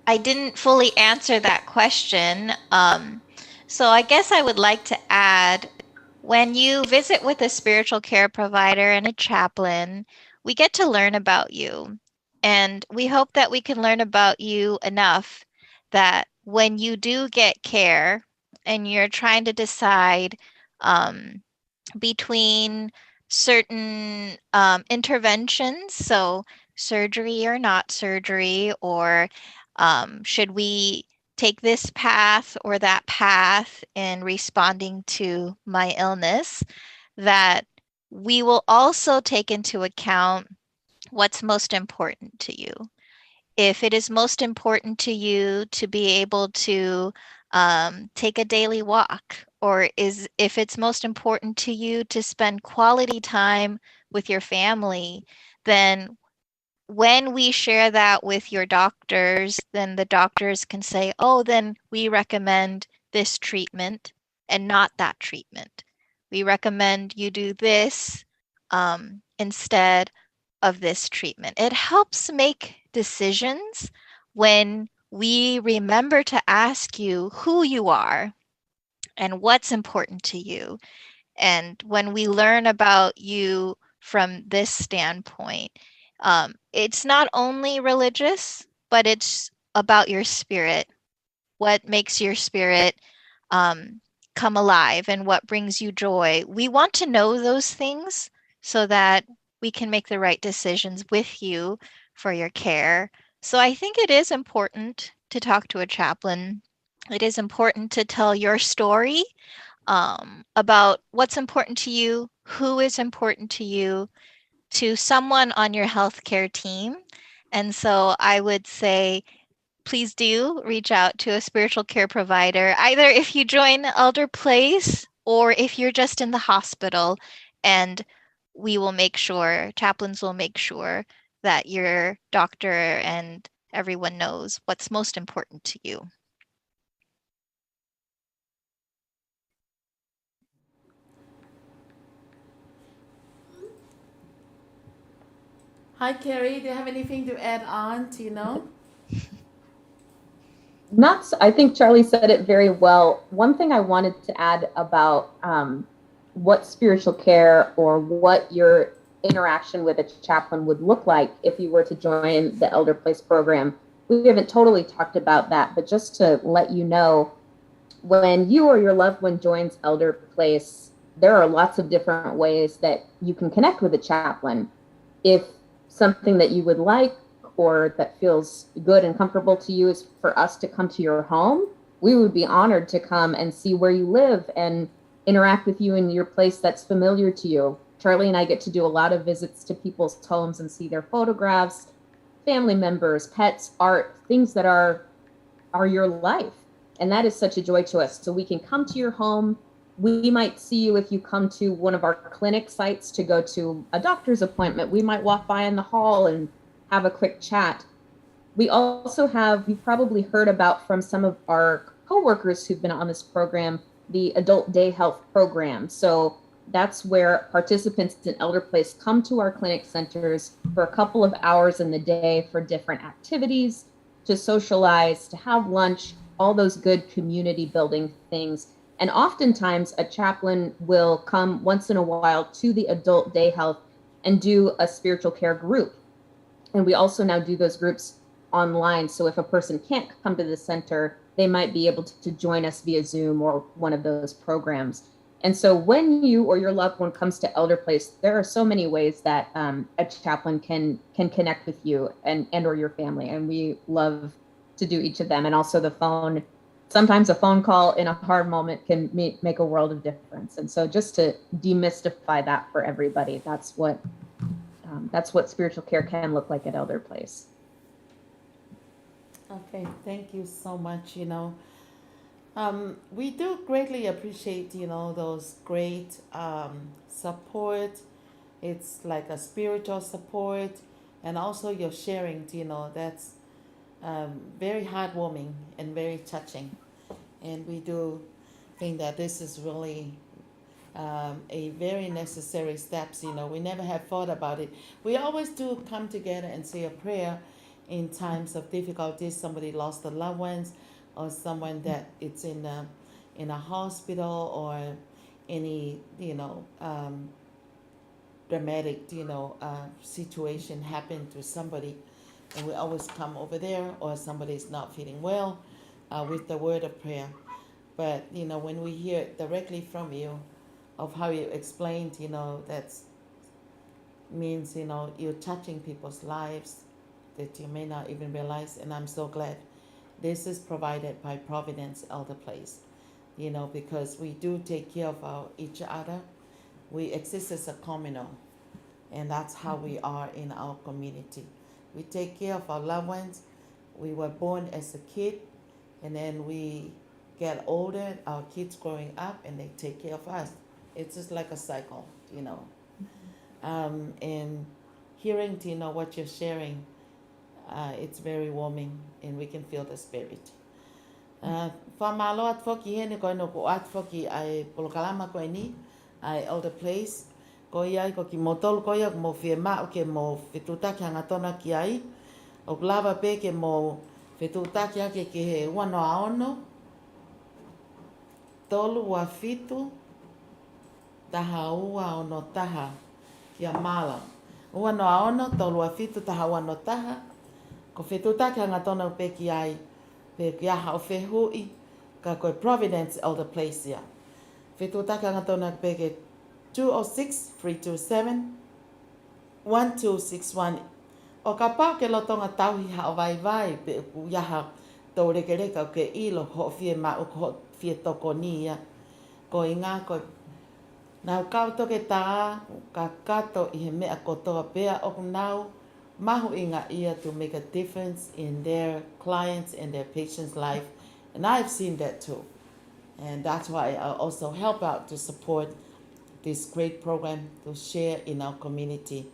I didn't fully answer that question. So I guess I would like to add, when you visit with a spiritual care provider and a chaplain, we get to learn about you. And we hope that we can learn about you enough that when you do get care and you're trying to decide um, between certain interventions, so surgery or not surgery, or should we take this path or that path in responding to my illness, that we will also take into account what's most important to you. If it is most important to you to be able to take a daily walk, or if it's most important to you to spend quality time with your family, then when we share that with your doctors, then the doctors can say, oh, then we recommend this treatment and not that treatment. We recommend you do this instead of this treatment. It helps make decisions when we remember to ask you who you are and what's important to you. And when we learn about you from this standpoint, it's not only religious, but it's about your spirit. What makes your spirit um, come alive and what brings you joy? We want to know those things so that we can make the right decisions with you for your care. So I think it is important to talk to a chaplain. It is important to tell your story about what's important to you, who is important to you, to someone on your healthcare team. And so I would say, please do reach out to a spiritual care provider, either if you join Elderplace or if you're just in the hospital, and we will make sure, chaplains will make sure that your doctor and everyone knows what's most important to you.
Hi, Carrie. Do you have anything to add on to,
I think Charlie said it very well. One thing I wanted to add about what spiritual care or what your interaction with a chaplain would look like if you were to join the Elderplace program. We haven't totally talked about that, but just to let you know, when you or your loved one joins Elderplace, there are lots of different ways that you can connect with a chaplain. If something that you would like or that feels good and comfortable to you is for us to come to your home, we would be honored to come and see where you live and interact with you in your place that's familiar to you. Charlie and I get to do a lot of visits to people's homes and see their photographs, family members, pets, art, things that are your life. And that is such a joy to us. So we can come to your home. We might see you if you come to one of our clinic sites to go to a doctor's appointment. We might walk by in the hall and have a quick chat. We also have, you've probably heard about from some of our coworkers who've been on this program, the Adult Day Health Program. So that's where participants in Elderplace come to our clinic centers for a couple of hours in the day for different activities, to socialize, to have lunch, all those good community building things. And oftentimes a chaplain will come once in a while to the Adult Day Health and do a spiritual care group. And we also now do those groups online. So if a person can't come to the center, they might be able to join us via Zoom or one of those programs. And so when you or your loved one comes to Elderplace, there are so many ways that a chaplain can connect with you and or your family. And we love to do each of them. And also the phone, sometimes a phone call in a hard moment can make a world of difference. And so just to demystify that for everybody, that's what spiritual care can look like at Elderplace.
Okay, thank you so much. We do greatly appreciate, those great support. It's like a spiritual support, and also your sharing, that's very heartwarming and very touching. And we do think that this is really a very necessary steps. We never have thought about it. We always do come together and say a prayer, in times of difficulties, somebody lost a loved ones, or someone that it's in a hospital, or any dramatic situation happened to somebody, and we always come over there, or somebody's not feeling well, with the word of prayer. But when we hear it directly from you, of how you explained, that means you're touching people's lives that you may not even realize. And I'm so glad this is provided by Providence Elderplace, because we do take care of each other. We exist as a communal, and that's how we are in our community. We take care of our loved ones. We were born as a kid, and then we get older, our kids growing up, and they take care of us. It's just like a cycle. And hearing, what you're sharing, it's very warming, and we can feel the spirit. Whamalo at whoki hene koe no ko at whoki ai polokalama koe ni, ai Elderplace. Ko iai ko ki motolu ko ia mo fie mao ke mo whetutaki hanga tona ki ai. O lava pe ke mo whetutaki ake ke he uano aono. Tolu wa fitu, taha ua ono taha kia mala. Ua no aono, tolu wa fitu, taha ua no taha. Ko whetutaki hanga tona pe ki ai, pe ki aha o whehui, ka koe Providence Elderplace ia. Whetutaki hanga tona pe ke 206-327-1261. O ka pā ke lotonga tauhi hao vai vai, pe ku iaha tau reke reka o ke ilo ho fie ma o ho fie toko ni ia. Ko i ngā koe nau kau toke tā, ka kato i he mea kotoa pea o nau, mahu i ngā ia to make a difference in their clients and their patients' life. And I've seen that too. And that's why I also help out to support this great program to share in our community,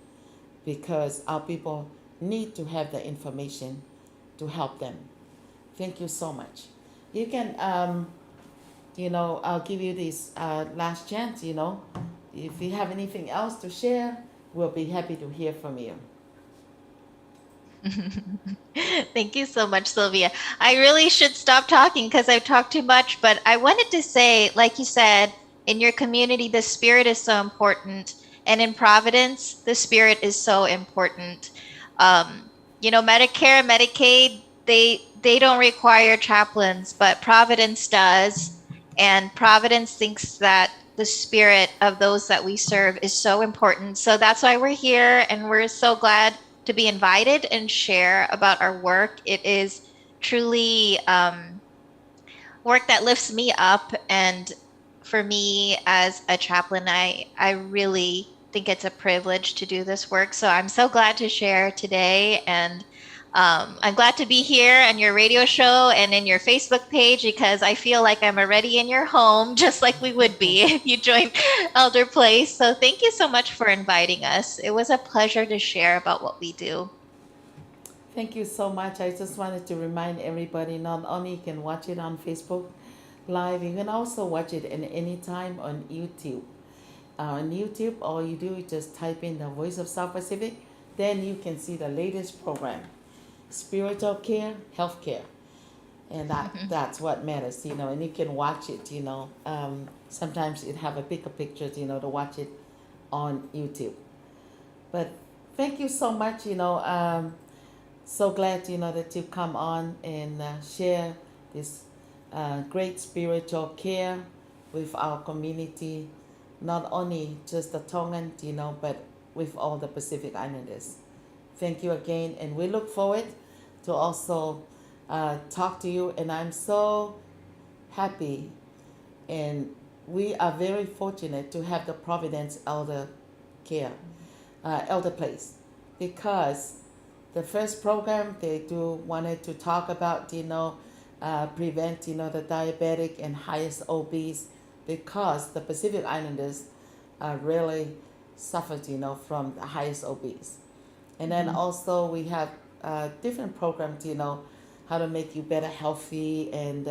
because our people need to have the information to help them. Thank you so much. You can, I'll give you this last chance, If you have anything else to share, we'll be happy to hear from you.
Thank you so much, Sylvia. I really should stop talking because I've talked too much, but I wanted to say, like you said, in your community, the spirit is so important. And in Providence, the spirit is so important. Medicare, Medicaid, they don't require chaplains, but Providence does. And Providence thinks that the spirit of those that we serve is so important. So that's why we're here, and we're so glad to be invited and share about our work. It is truly work that lifts me up, and for me as a chaplain, I really think it's a privilege to do this work. So I'm so glad to share today, and I'm glad to be here on your radio show and in your Facebook page, because I feel like I'm already in your home, just like we would be if you joined Elderplace. So thank you so much for inviting us. It was a pleasure to share about what we do.
Thank you so much. I just wanted to remind everybody, not only you can watch it on Facebook Live, you can also watch it at any time on YouTube. On YouTube, all you do is just type in the Voice of South Pacific, then you can see the latest program. Spiritual care, healthcare. And that's what matters, and you can watch it, sometimes it have a bigger picture, to watch it on YouTube. But thank you so much, so glad, that you come on and share this great spiritual care with our community, not only just the Tongan, but with all the Pacific Islanders. Thank you again, and we look forward to also talk to you, and I'm so happy, and we are very fortunate to have the Providence Elderplace, because the first program they wanted to talk about, prevent, the diabetic and highest obese, because the Pacific Islanders really suffered, from the highest obese. And then also we have different programs, how to make you better healthy, and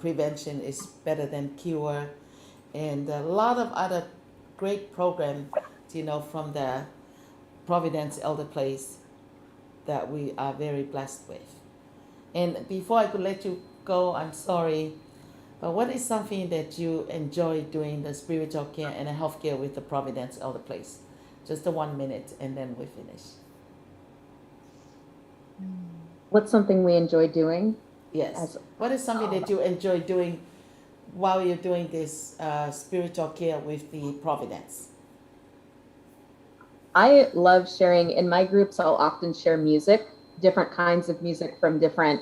prevention is better than cure, and a lot of other great programs, from the Providence Elderplace. that we are very blessed with. And before I could let you go, I'm sorry, but what is something that you enjoy doing the spiritual care and the healthcare with the Providence Elderplace? Just the 1 minute, and then we finish.
What's something we enjoy doing?
Yes. What is something that you enjoy doing while you're doing this spiritual care with the Providence?
I love sharing in my groups. I'll often share music, different kinds of music from different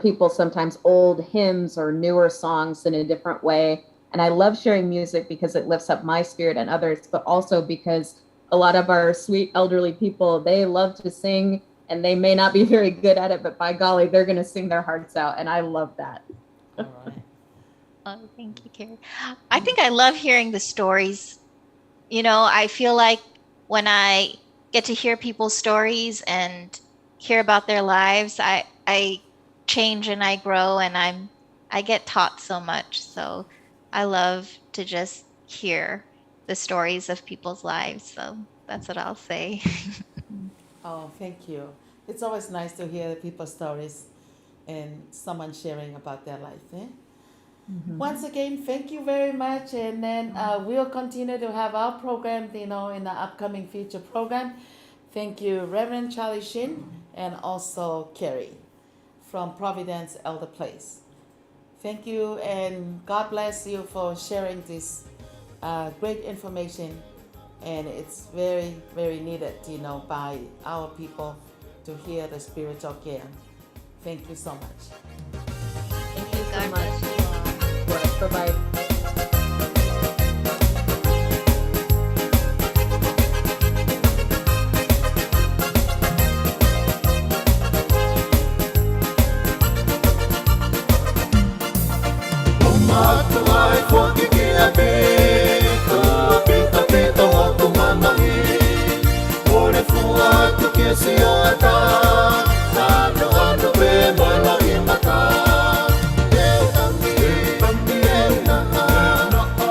people, sometimes old hymns or newer songs in a different way. And I love sharing music because it lifts up my spirit and others, but also because a lot of our sweet elderly people, they love to sing, and they may not be very good at it, but by golly, they're going to sing their hearts out. And I love that.
All right.
Oh, thank you, Carrie. I think I love hearing the stories. You know, I feel like when I get to hear people's stories and hear about their lives, I change and I grow, and I get taught so much. So I love to just hear the stories of people's lives. So that's what I'll say.
Oh, thank you. It's always nice to hear people's stories and someone sharing about their life. Eh? Once again, thank you very much, and then we'll continue to have our program, in the upcoming future program. Thank you, Reverend Charlie Shin, and also Carrie from Providence Elderplace. Thank you, and God bless you for sharing this great information, and it's very, very needed, by our people to hear the spiritual care. Thank you so much.
Thank you so
God
much.
bless you all.
Bye-bye.
Matuai foki ki a pito, pita pita o tu mamahi. Ore fua tu ki si o ata, anu anu be mana i mata. E tangi, e na,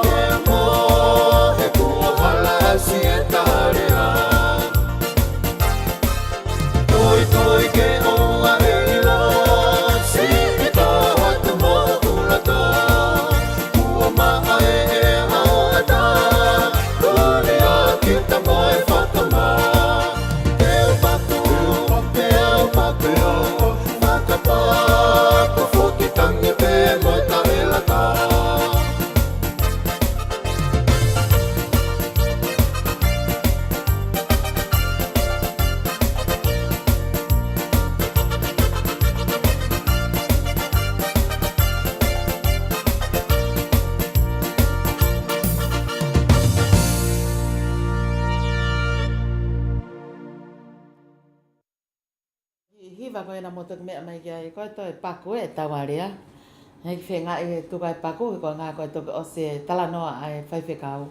e mo, e kua hala si e tarea. Toi toi ke o a e ilo, si i to hatu mo ulato.
Hiva ko ina motok me mai kia ko to paku e tawaria. Hei whenga e tukai paku ko ngā koe tuka o se talanoa ai whaiwhekau.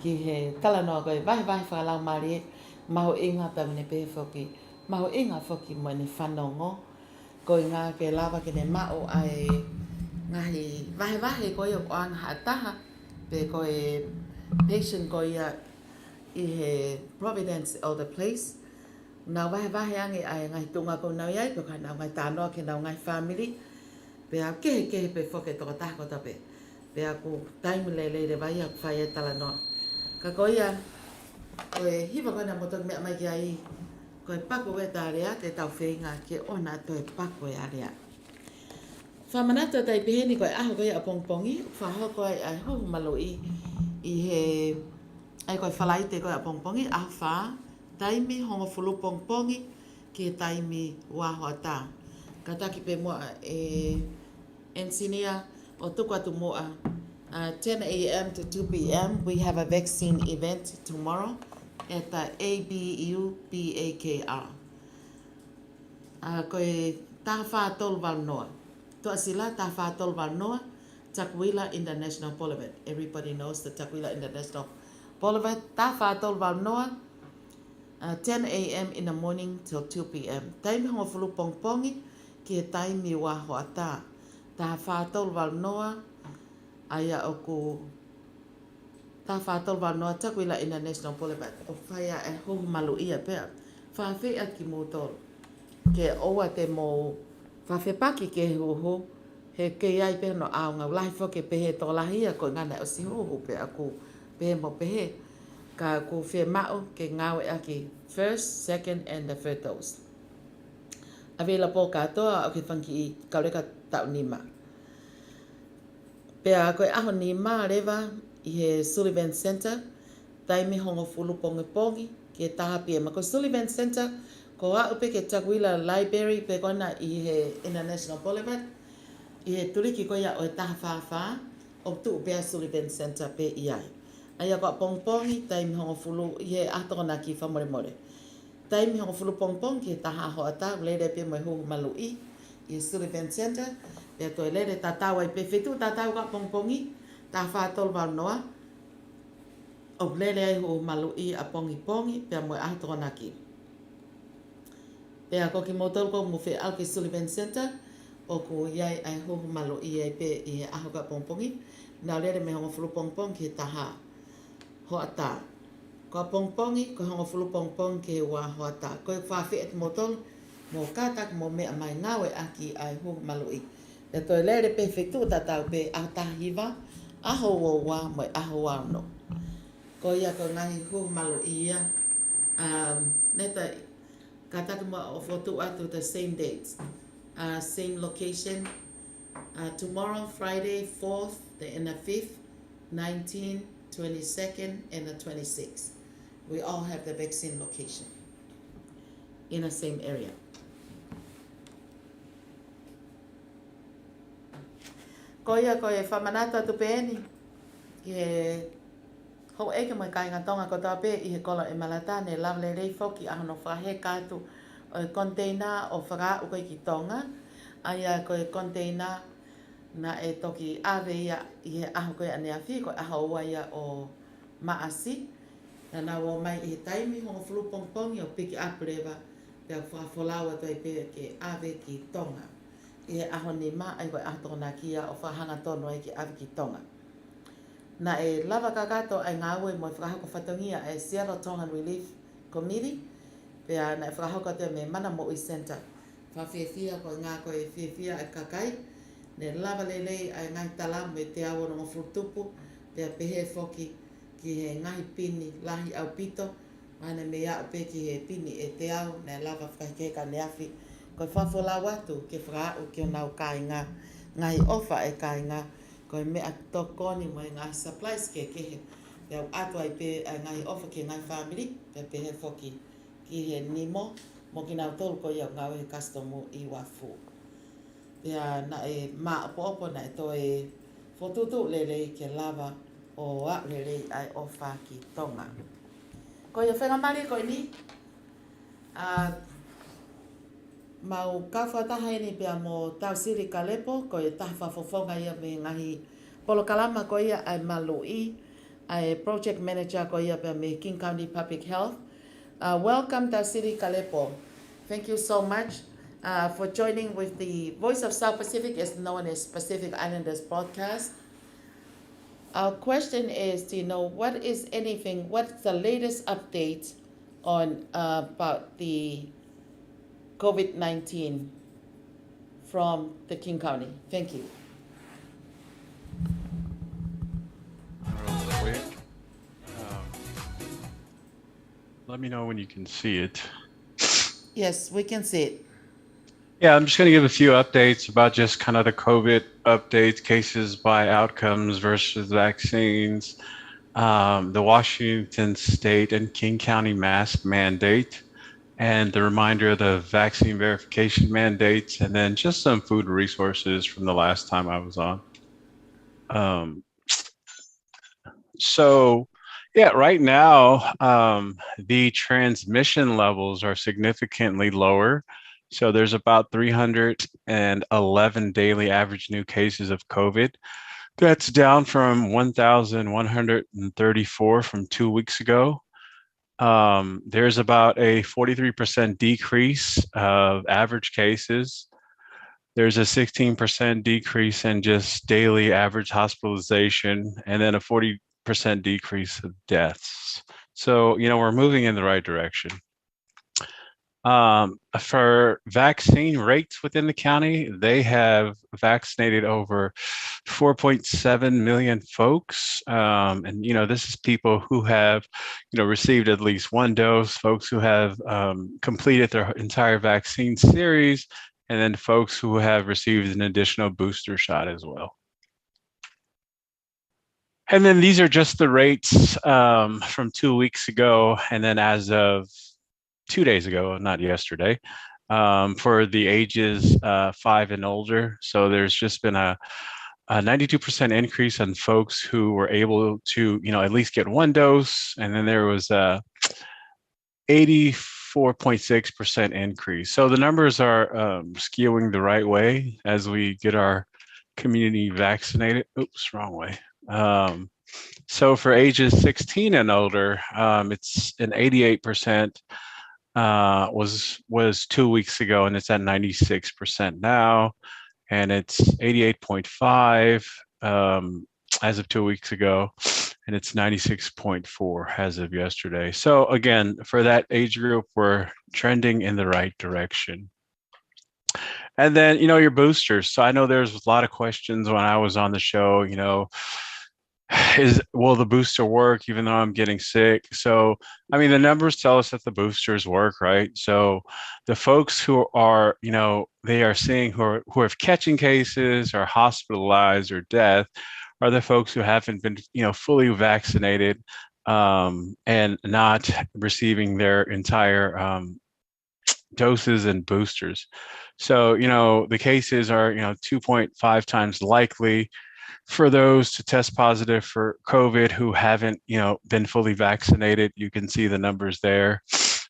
Ki he talanoa koe vahi whalau mari maho inga tamine pe whoki. Maho inga whoki mo ni whanongo. Koe ngā ke lawa ke ne mao ai ngahi vahi koe o anga hataha. Pe koe patient koe i he Providence Elderplace. Nau vahe ange ai ngai tunga ko nau iai, ko nau ngai tānoa ke nau ngai family. Pe au kehe pe whoke toko tako tape. Pe aku taimu lele re vai aku whai e talanoa. Ka ko ia, koe hiwa koe na motok mea mai ki ai, koe paku e tā rea, te tau whenga ke ona toi paku e a rea. Whamanata tai peheni koe aho koe a pongpongi, whaho koe ai hohu malo i he, ai koe whalaite koe a pongpongi, aho wha, taimi hongo fulu pongpongi ke taimi wahoa tā. Ka taki pe mua ensinia o tuku atu mua 10 a.m. to 2 p.m. We have a vaccine event tomorrow at the ABU BAKR. Koe taha whātolu wanoa. Toa sila taha whātolu wanoa, Takwila International Boulevard. Everybody knows the Takwila International Boulevard. Taha whātolu wanoa, 10 a.m. in the morning till 2 p.m. Taimi hongo fulu pongpongi ki e taimi wahoa tā. Taha whātolu wanoa, aia o ku taha whātolu wanoa Takwila International Boulevard. O whaia e hohu malu ia pēr. whawhi aki mō tōru. Ke oa te mō whawhi paki ke hoho, he ke ai pe no aunga lahi whoke pehe tō lahi a koe ngana o si hoho pe aku pehe mo pehe. Ka ku whi mao ke ngawe aki first, second and the third dose. Awela pō katoa o ke whanki i kaureka tau nima. Pea koe aho nima rewa i he Sullivan Center, taimi hongo fulu pongi pongi, ke taha pia. Ma ko Sullivan Center, ko a upe ke Taguila Library pe kona i he International Boulevard, i he turiki ko ia o e taha whawha, o tu upea Sullivan Center pe iai. Aia ko a pongpongi, taimi hongo fulu, i he ahtona ki whamore more. Taimi hongo fulu pongpong ki he taha aho ata, lere pe mai huhu malu i he Sullivan Center, pea toi lere tatau ai pe whetu, tatau ka pongpongi, taha whātol wau noa, o lele ai huhu malu i a pongi pongi, pea moe ahtona ki. Pea ko ki motol ko mo whi au ki Sullivan Center, o ko iai ai huhu malu i ai pe i he aho ka pongpongi, nā lere me hongo fulu pongpong ki he taha ho ata. Ko pongpongi, ko hongo fulu pongpong ke wā ho ata. Ko e whawhi at motol, mo kātak mo mea mai ngawe aki ai huhu malu i. E toi lere pe whetu tatau pe ahtahiwa, aho o wā mai aho wā no. Ko ia ko ngahi huhu malu i ia, neta kātaka mo o whotu atu the same dates, same location, tomorrow, Friday, 4th, and the 5th, 19th, 22nd, and the 26th. We all have the vaccine location in the same area. Ko ia ko e whamanata tu peeni, i he hou eke mai kai ngā tonga ko tā pe i he kola e malatane, lavle rei whoki ahono whahe kātu o e container o whaka uko ki tonga, aia ko e container na e toki awe ia i he aho koe ane awhi, ko e aho ua ia o maasi, na nā wō mai i he taimi hongo fulu pongpongi o piki apurewa, pia whawholaua toi pe ke awe ki tonga. I he aho ni ma ai koe aho tōna kia o whahanga tono ai ki awe ki tonga. Na e lava kakato ai ngā ue mo whakahoko whatongia e Seattle Tongan Relief Committee, pia na e whakahoko te me mana mo i center. Whawhiawhia ko ngā koe whiawhia e kakai, ne lava lelei ai ngai tala me te awa no futupu, pia pehe whoki ki he ngahi pini lahi au pito, mana me ia upe ki he pini e te au, ne lava whakahikeka ne awhi. Koe whawhola watu ke whakaau ki o nau kai ngā ngahi ofa e kai ngā, koe mea tokoni mo e ngahi supplies ke kehe. Pia atu ai pe ngahi ofa ke ngahi family, pia pehe whoki ki he nimo, mo ki nau tolu ko iau ngau he customu i wafu. Pia na e maa opo na e to e whotutu lelei ke lava o a lelei ai ofa ki tonga. Ko ia whengamari ko ni, mau kawhataha ni pia mo tau siri kalepo, ko ia taha whawhawhonga ia me ngahi polo kalama ko ia ai malu i, ai project manager ko ia pia me King County Public Health. Welcome tau siri kalepo. Thank you so much for joining with the Voice of South Pacific, as known as Pacific Islanders broadcast. Our question is to know what's the latest update on about the COVID-19 from the King County. Thank you.
Real quick. Let me know when you can see it.
Yes, we can see it.
Yeah, I'm just going to give a few updates about just kind of the COVID updates, cases by outcomes versus vaccines, the Washington State and King County mask mandate, and the reminder of the vaccine verification mandates, and then just some food resources from the last time I was on. So yeah, right now, the transmission levels are significantly lower. So there's about 311 daily average new cases of COVID. That's down from 1,134 from 2 weeks ago. There's about a 43% decrease of average cases. There's a 16% decrease in just daily average hospitalization, and then a 40% decrease of deaths. So, we're moving in the right direction. For vaccine rates within the county, they have vaccinated over 4.7 million folks. And, this is people who have, received at least one dose, folks who have completed their entire vaccine series, and then folks who have received an additional booster shot as well. And then these are just the rates from 2 weeks ago. And then as of 2 days ago, not yesterday, for the ages 5 and older. So there's just been a 92% increase on folks who were able to, at least get one dose. And then there was a 84.6% increase. So the numbers are skewing the right way as we get our community vaccinated. Oops, wrong way. So for ages 16 and older, it's an 88% was 2 weeks ago, and it's at 96% now, and it's 88.5 as of 2 weeks ago, and it's 96.4 as of yesterday. So again, for that age group, we're trending in the right direction. And then, your boosters. So I know there's a lot of questions when I was on the show, will the booster work even though I'm getting sick? So, I mean, the numbers tell us that the boosters work, right? So the folks who are, they are seeing who are catching cases or hospitalized or death are the folks who haven't been, fully vaccinated and not receiving their entire doses and boosters. So, the cases are, 2.5 times likely for those to test positive for COVID who haven't, been fully vaccinated. You can see the numbers there.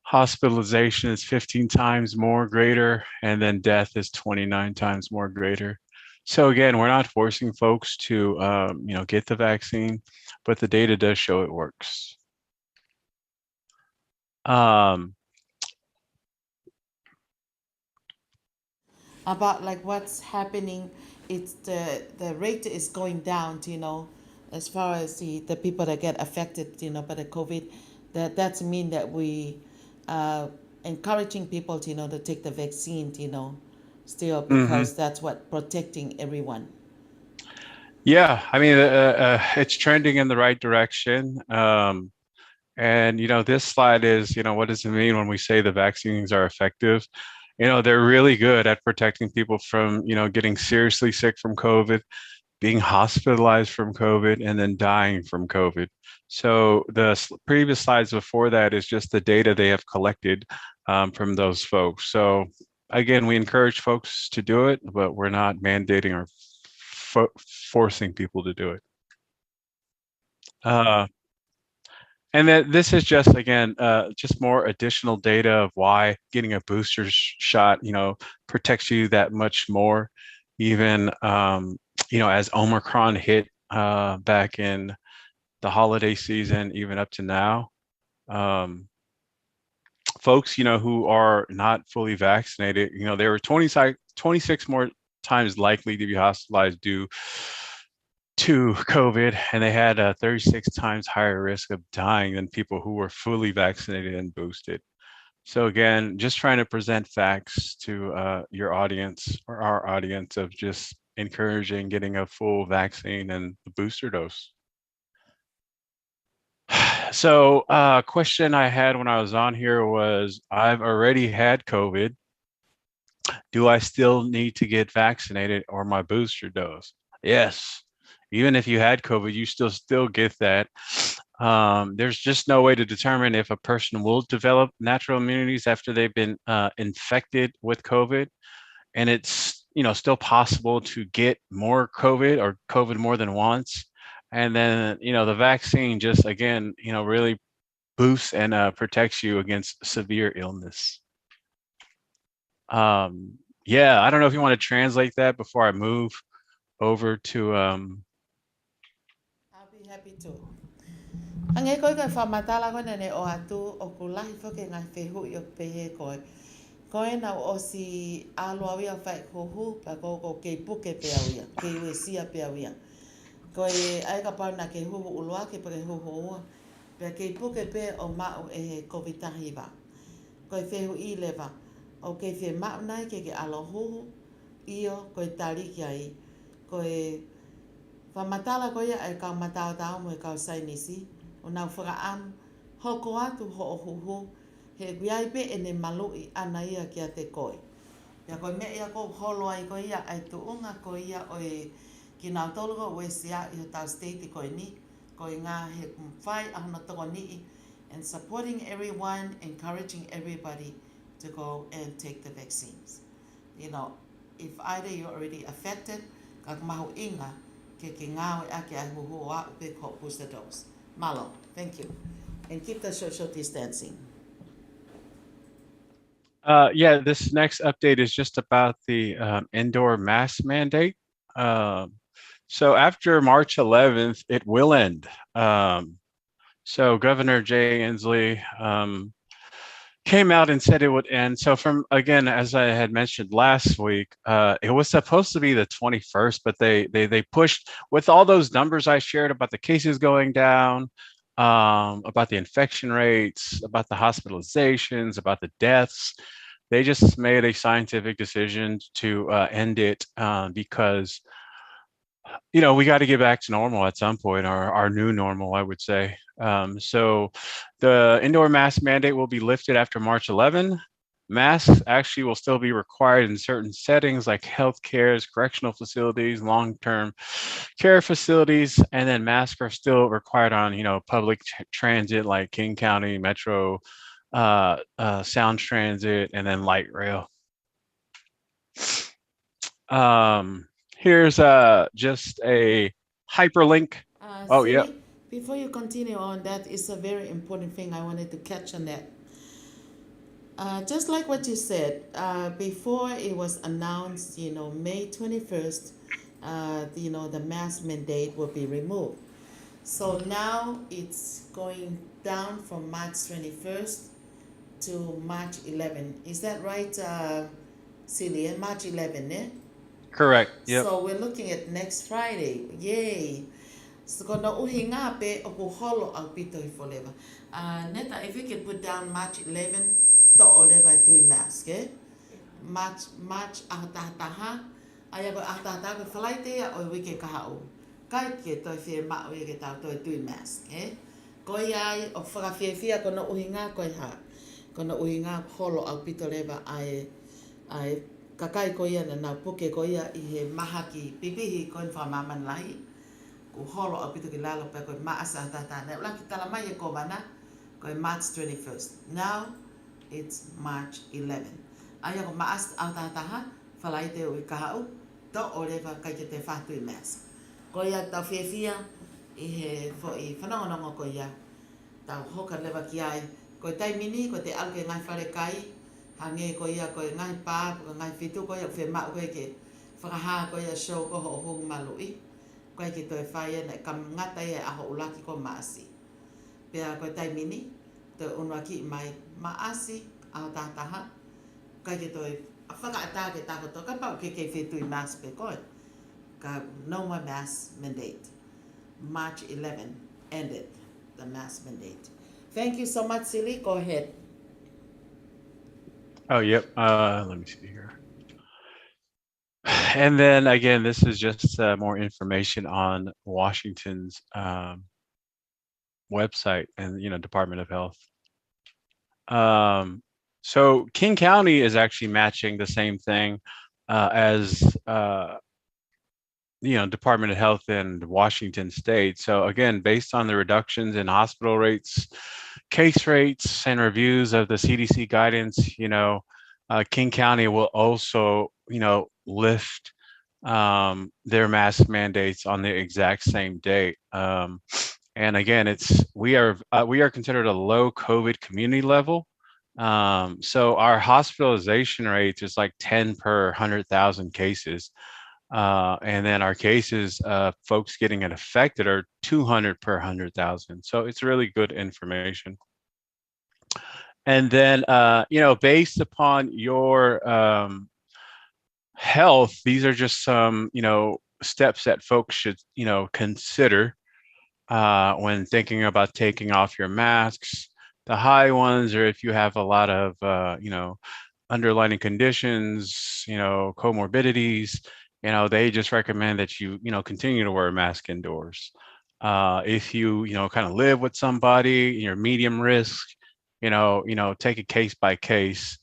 Hospitalization is 15 times more greater, and then death is 29 times more greater. So again, we're not forcing folks to, get the vaccine, but the data does show it works.
About like what's happening, it's the rate is going down, as far as the people that get affected, by the COVID. That's mean that we encouraging people, to take the vaccine, still, because that's what protecting everyone.
Yeah, I mean, it's trending in the right direction. And, this slide is, what does it mean when we say the vaccines are effective? They're really good at protecting people from, getting seriously sick from COVID, being hospitalized from COVID, and then dying from COVID. So the previous slides before that is just the data they have collected from those folks. So again, we encourage folks to do it, but we're not mandating or forcing people to do it. And then this is just, again, just more additional data of why getting a booster shot, protects you that much more, even, as Omicron hit back in the holiday season, even up to now. Folks, who are not fully vaccinated, they were 26 more times likely to be hospitalized due to COVID, and they had a 36 times higher risk of dying than people who were fully vaccinated and boosted. So again, just trying to present facts to your audience or our audience of just encouraging getting a full vaccine and the booster dose. So a question I had when I was on here was, I've already had COVID. Do I still need to get vaccinated or my booster dose? Yes. Even if you had COVID, you still get that. There's just no way to determine if a person will develop natural immunities after they've been infected with COVID. And it's, still possible to get more COVID or COVID more than once. And then, the vaccine just, again, really boosts and protects you against severe illness. Yeah, I don't know if you want to translate that before I move over to
I'll be happy to. Angai koe kai whamatala koe nene o atu o kulahi whake ngai whehu i o pehe koe. Koe na o si aloa wia whai kohu pa ko kei puke pea wia, kei ue sia pea wia. Koe ai ka pau na kei huhu uloa ke pa kei huhu ua. Pea kei puke pea o mau e he kovitahi wa. koe whehu I lewa. O kei whe maunai ke alohoho, io koe tariki ai, koe whamatala koe ai kau matao tau mo e kau sainisi, o nau whakaamu, hoko atu ho o huhu, he guiai pe e ne malui ana ia kia te koe. Ia koe mea ia ko holo ai koe ia ai tu unga koe ia o e ki nau toluga o e sia I o tau state koe ni, koe ngā he whai ahuna toko ni and supporting everyone, encouraging everybody to go and take the vaccines. You know, if either you're already affected, ka mahu inga ke ngāwe ake ai huhu a upe ko booster dose. Malo, thank you. And keep the social distancing.
Yeah, this next update is just about the indoor mask mandate. So after March 11th, it will end. So Governor Jay Inslee came out and said it would end. So from, again, as I had mentioned last week, it was supposed to be the 21st, but they pushed with all those numbers I shared about the cases going down, about the infection rates, about the hospitalizations, about the deaths. They just made a scientific decision to end it because, you know, we got to get back to normal at some point, our new normal, I would say. So the indoor mask mandate will be lifted after March 11. Masks actually will still be required in certain settings like healthcare, correctional facilities, long-term care facilities, and then masks are still required on, you know, public transit like King County Metro, Sound Transit, and then light rail. Here's just a hyperlink. Oh,
Silly,
yeah.
before you continue on, that is a very important thing I wanted to catch on that. Just like what you said, before it was announced, you know, May 21st, you know, the mask mandate will be removed. So now it's going down from March 21st to March 11. Is that right, Celia? March 11, eh?
Correct. Yep.
So we're looking at next Friday. Yay. So kono uhi ngā pe o ku holo au pito I forever. Neta, if we could put down March 11, to o lewa tui mask, eh? March ahataha, aia ko ahataha ko whalaite ia o wike kaha o. Kai ke toi whie mao i ke tau toi tui mask, eh? Koi ai o whakawhiawhia kono uhi ngā koi ha. Kono uhi ngā holo au pito lewa ai kakai ko ia na nau puke ko ia I he maha ki pipihi ko in whamaman lahi. Ku holo au pito ki lalo pe ko maasa tata. Ne ula ki tala mai e ko wana ko March 21st. Now it's March 11. Aia ko maas au tataha whalaite o I kahau to o lewa kai ke te whātui mask. Ko ia tau whiawhia I he fo I whanongonongo ko ia tau hoka lewa ki ai. Ko tai mini ko te alke ngai whare kai hange ko ia ko ngai pā ko ngai whitu ko ia whe mao ko ke whakaha ko ia show ko ho ho malui. Ko ke toi whaia nei kam ngata ia aho ulaki ko maasi. Pea ko tai mini te unwa ki mai maasi aho tātaha. Ko ke toi whakaata ke tāko to ka pau ke whitu I mask pe koe. Ka no more mask mandate. March 11 ended the mask mandate. Thank you so much, Silly. Go ahead.
Oh, yep. Let me see here. And then again, this is just more information on Washington's website and, you know, Department of Health. So King County is actually matching the same thing as you know, Department of Health in Washington State. So again, based on the reductions in hospital rates, case rates, and reviews of the CDC guidance, you know, King County will also, you know, lift their mask mandates on the exact same date. And again, we are considered a low COVID community level. So our hospitalization rate is like 10 per 100,000 cases. And then our cases, folks getting it affected are 200 per 100,000. So it's really good information. And then, you know, based upon your health, these are just some, you know, steps that folks should, you know, consider when thinking about taking off your masks, The high ones are if you have a lot of, underlying conditions, comorbidities, they just recommend that continue to wear a mask indoors. If you, kind of live with somebody, you're medium risk, take it case by case.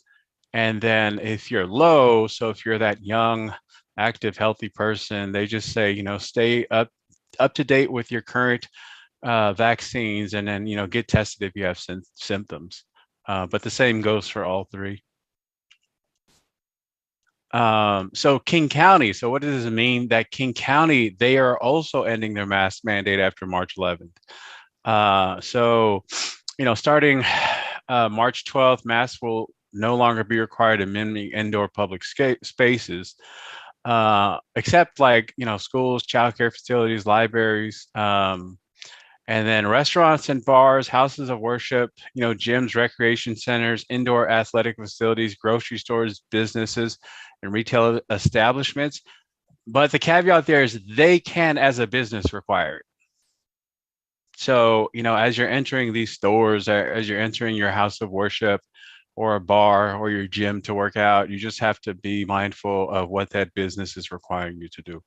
And then if you're low, so if you're that young, active, healthy person, they just say, stay up to date with your current vaccines, and then get tested if you have symptoms. But the same goes for all three. So King County. So what does it mean that King County, they are also ending their mask mandate after March 11th? Starting March 12th, masks will no longer be required in many indoor public spaces, except like, schools, childcare facilities, libraries, and then restaurants and bars, houses of worship, gyms, recreation centers, indoor athletic facilities, grocery stores, businesses, and retail establishments. But the caveat there is they can, as a business, require it. So, as you're entering these stores, as you're entering your house of worship or a bar or your gym to work out, you just have to be mindful of what that business is requiring you to do.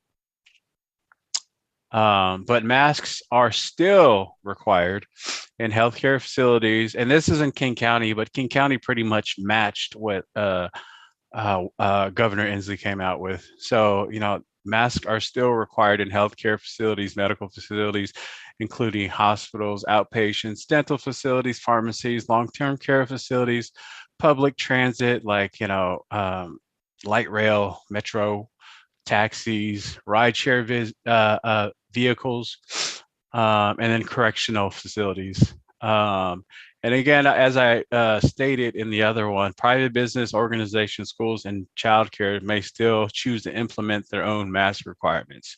But masks are still required in healthcare facilities, and this is in King County, but King County pretty much matched what Governor Inslee came out with. So, masks are still required in healthcare facilities, medical facilities, including hospitals, outpatients, dental facilities, pharmacies, long-term care facilities, public transit, like, light rail, metro, taxis, rideshare vehicles, and then correctional facilities. And again, as I stated in the other one, private business, organizations, schools, and childcare may still choose to implement their own mask requirements.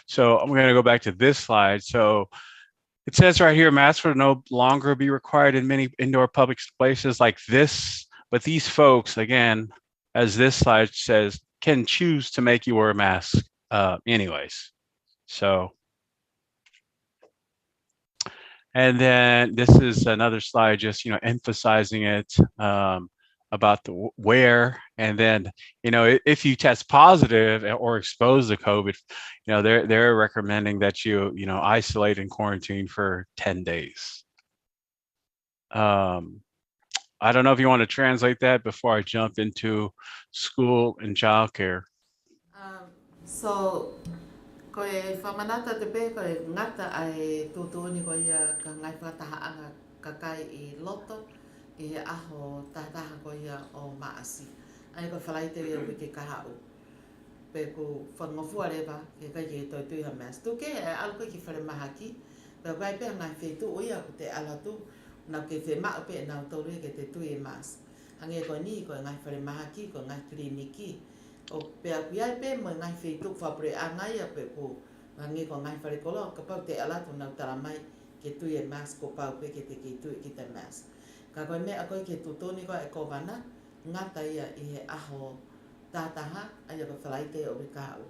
So I'm going to go back to this slide. So it says right here, masks will no longer be required in many indoor public places like this, but these folks, again, as this slide says, can choose to make you wear a mask anyways. So, and then this is another slide, just, emphasizing it about the where, and then, if you test positive or exposed to COVID, they're recommending that you isolate and quarantine for 10 days. I don't know if you want to translate that before I jump into school and childcare.
So, ko e whamanata te pē, ko e ngata ai tūtūni ko ia ka ngai whatahaanga ka kai I loto I he aho tātaha ko ia o maasi. Ai ko whalaite rea wiki ka hau. Pē ko whangofua rewa ke kai ke toi tui ha meas. Tu ke e alu ki whare maha ki. Pē kai pē ngai whetu o ia ko te ala tu. Na ke whe mao pē nau tōru ke te tui e maas. Hange ko ni ko ngai whare maha ki, ko ngai kliniki. O pea kuiai pe mo ngai whetuk whapure a ngai a pe ko ngai ko ngai whare kolo ka pau te alatu nau tara mai ke tui e mask ko pau pe ke te ki tui ki te mask. Ka koe mea koe ke tutoni ko e ko wana ngata ia I he aho tātaha a ia ko whalaite o wikau.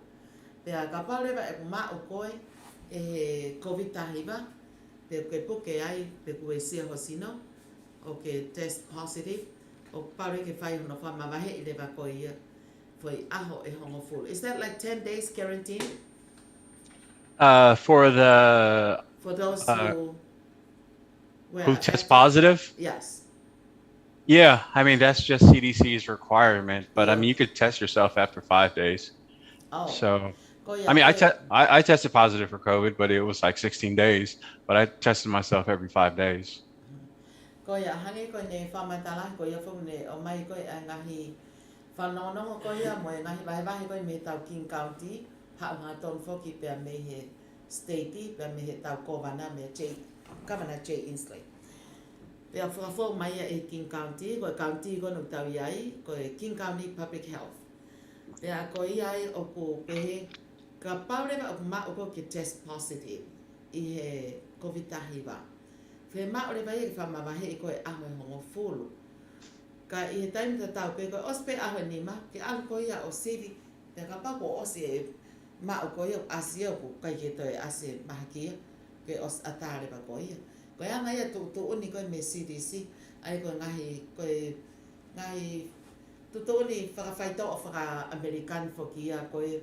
Pea ka pau rewa e kuma o koe e he COVID tahiwa pe ke puke ai pe kue sia hosino o ke test positive o pau ke whai hono whamawahe I rewa koe ia. Is that like 10 days quarantine?
For
those
who test positive?
Yes.
Yeah, I mean, that's just CDC's requirement, but I mean, you could test yourself after 5 days.
Oh.
So, I mean, I tested positive for COVID, but it was like 16 days, but I tested myself every 5 days.
Ko ia hangi ko ne whamatala ko ia whune o mai ko ngahi whanonongo ko ia mo ngahi wahi ko me tau King County hao ngā tonu whoki pia me he statey pia me he tau Governor me Governor Jay Inslee. Pia whakawho mai e King County ko county ko nuk tau iai ko King County Public Health. Pia ko iai o ko pehe ka paurewa o ma o ko ke test positive I he COVID tahiwa. Whe maorewa e whamawahe ko e aho e hongo fulu. Ka I he taimi ta tau pe ko ospe aho e nima ke alu ko ia o sivi te ka pako osi e ma o ko ia asia o ko kai ke toi ase mahakia ke os atarewa ko ia. Ko Koe anga ia tuuni koe me CDC, ai koe ngahi tuuni whakawhaito o whaka American whoki ia koe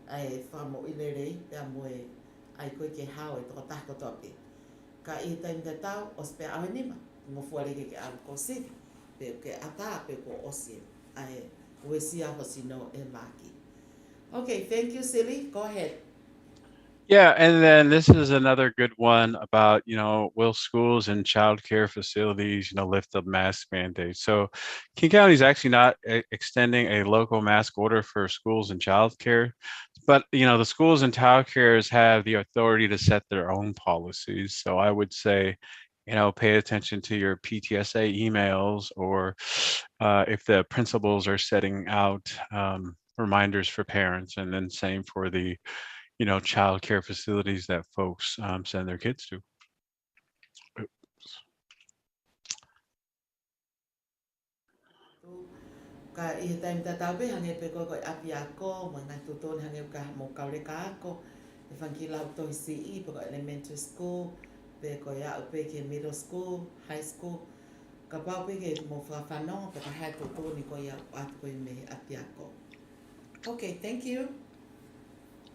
ai whamo i lerei, pia moe ai koe ke hao e toko tako topi. Ka I taim te tau, o spea awe nima, ngofuare ke alu ko sivi, pe ke ata pe ko osi, ai uesia hosi no e maki. Okay, thank you, Silly. Go ahead.
Yeah, and then this is another good one about, will schools and childcare facilities, lift the mask mandate. So King County is actually not extending a local mask order for schools and childcare, but, the schools and childcares have the authority to set their own policies. So I would say, pay attention to your PTSA emails, or if the principals are setting out reminders for parents, and then same for the child care facilities that folks send their kids to.
Ka I taim te tau pe hange pe koe api ako, mo ngai tutone hange ka mo kaure ka ako, e whanki lau toi CE pe koe elementary school, pe koe au pe ke middle school, high school, ka pau pe ke mo whawhanonga pe ka hai tutone koe au atu koe me api ako. Okay, thank you.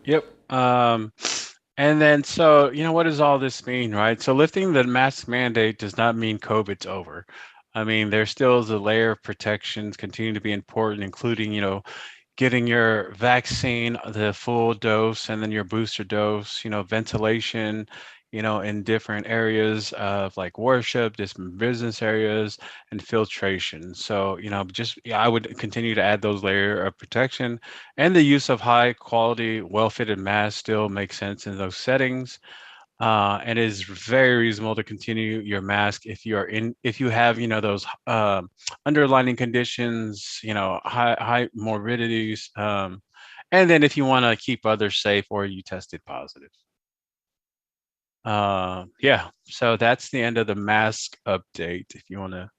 Yep. And then, so, what does all this mean, right? So lifting the mask mandate does not mean COVID's over. I mean, there still is a layer of protections continue to be important, including, getting your vaccine, the full dose, and then your booster dose, ventilation, in different areas of like worship, different business areas, and filtration. So, I would continue to add those layer of protection, and the use of high quality, well-fitted masks still makes sense in those settings. And it is very reasonable to continue your mask if you have those underlying conditions, high morbidities, and then if you want to keep others safe or you tested positive. Yeah, so that's the end of the mask update. If you want to.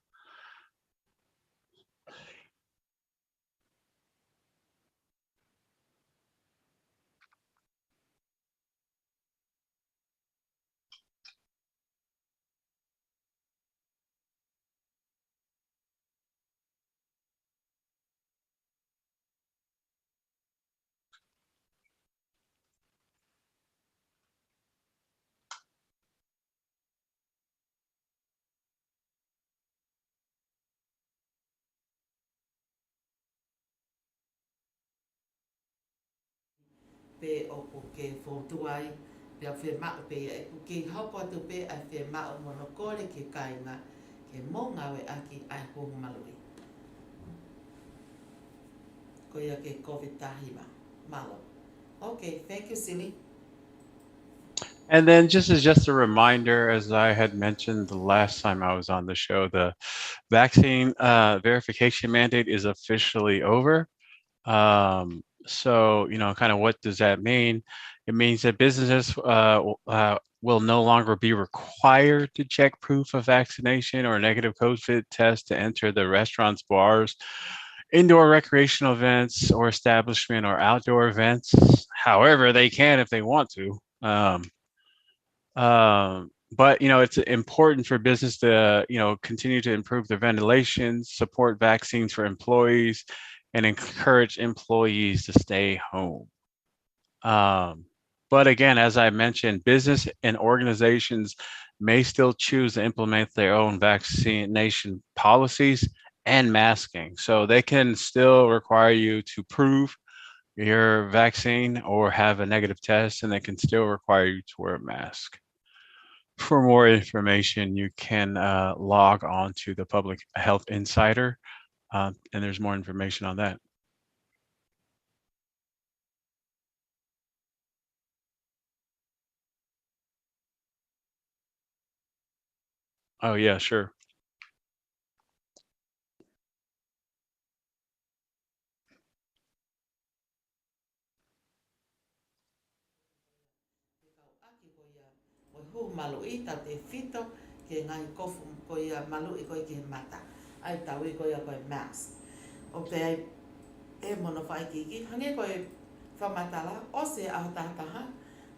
Pe o ke fotu ai, pe a whi mao pe ke hoko atu pe a whi mao monokore ke kainga, ke monga we aki ai hongu malui. Ko ia ke COVID tahima, malo. Okay, thank you, Silly.
And then just a reminder, as I had mentioned the last time I was on the show, the vaccine verification mandate is officially over. So, kind of what does that mean? It means that businesses will no longer be required to check proof of vaccination or negative COVID test to enter the restaurants, bars, indoor recreational events, or establishment or outdoor events. However, they can if they want to. But it's important for business to continue to improve their ventilation, support vaccines for employees, and encourage employees to stay home. But again, as I mentioned, business and organizations may still choose to implement their own vaccination policies and masking. So they can still require you to prove your vaccine or have a negative test, and they can still require you to wear a mask. For more information, you can log on to the Public Health Insider, and there's more information on that. Oh, yeah, sure.
O hu malu I ta te fito ke ngai kofu ko ia malu I ko ke mata. Ai tau I ko ia ko mask. O te ai e mono whai ki hange ko e whamatala o se au tātaha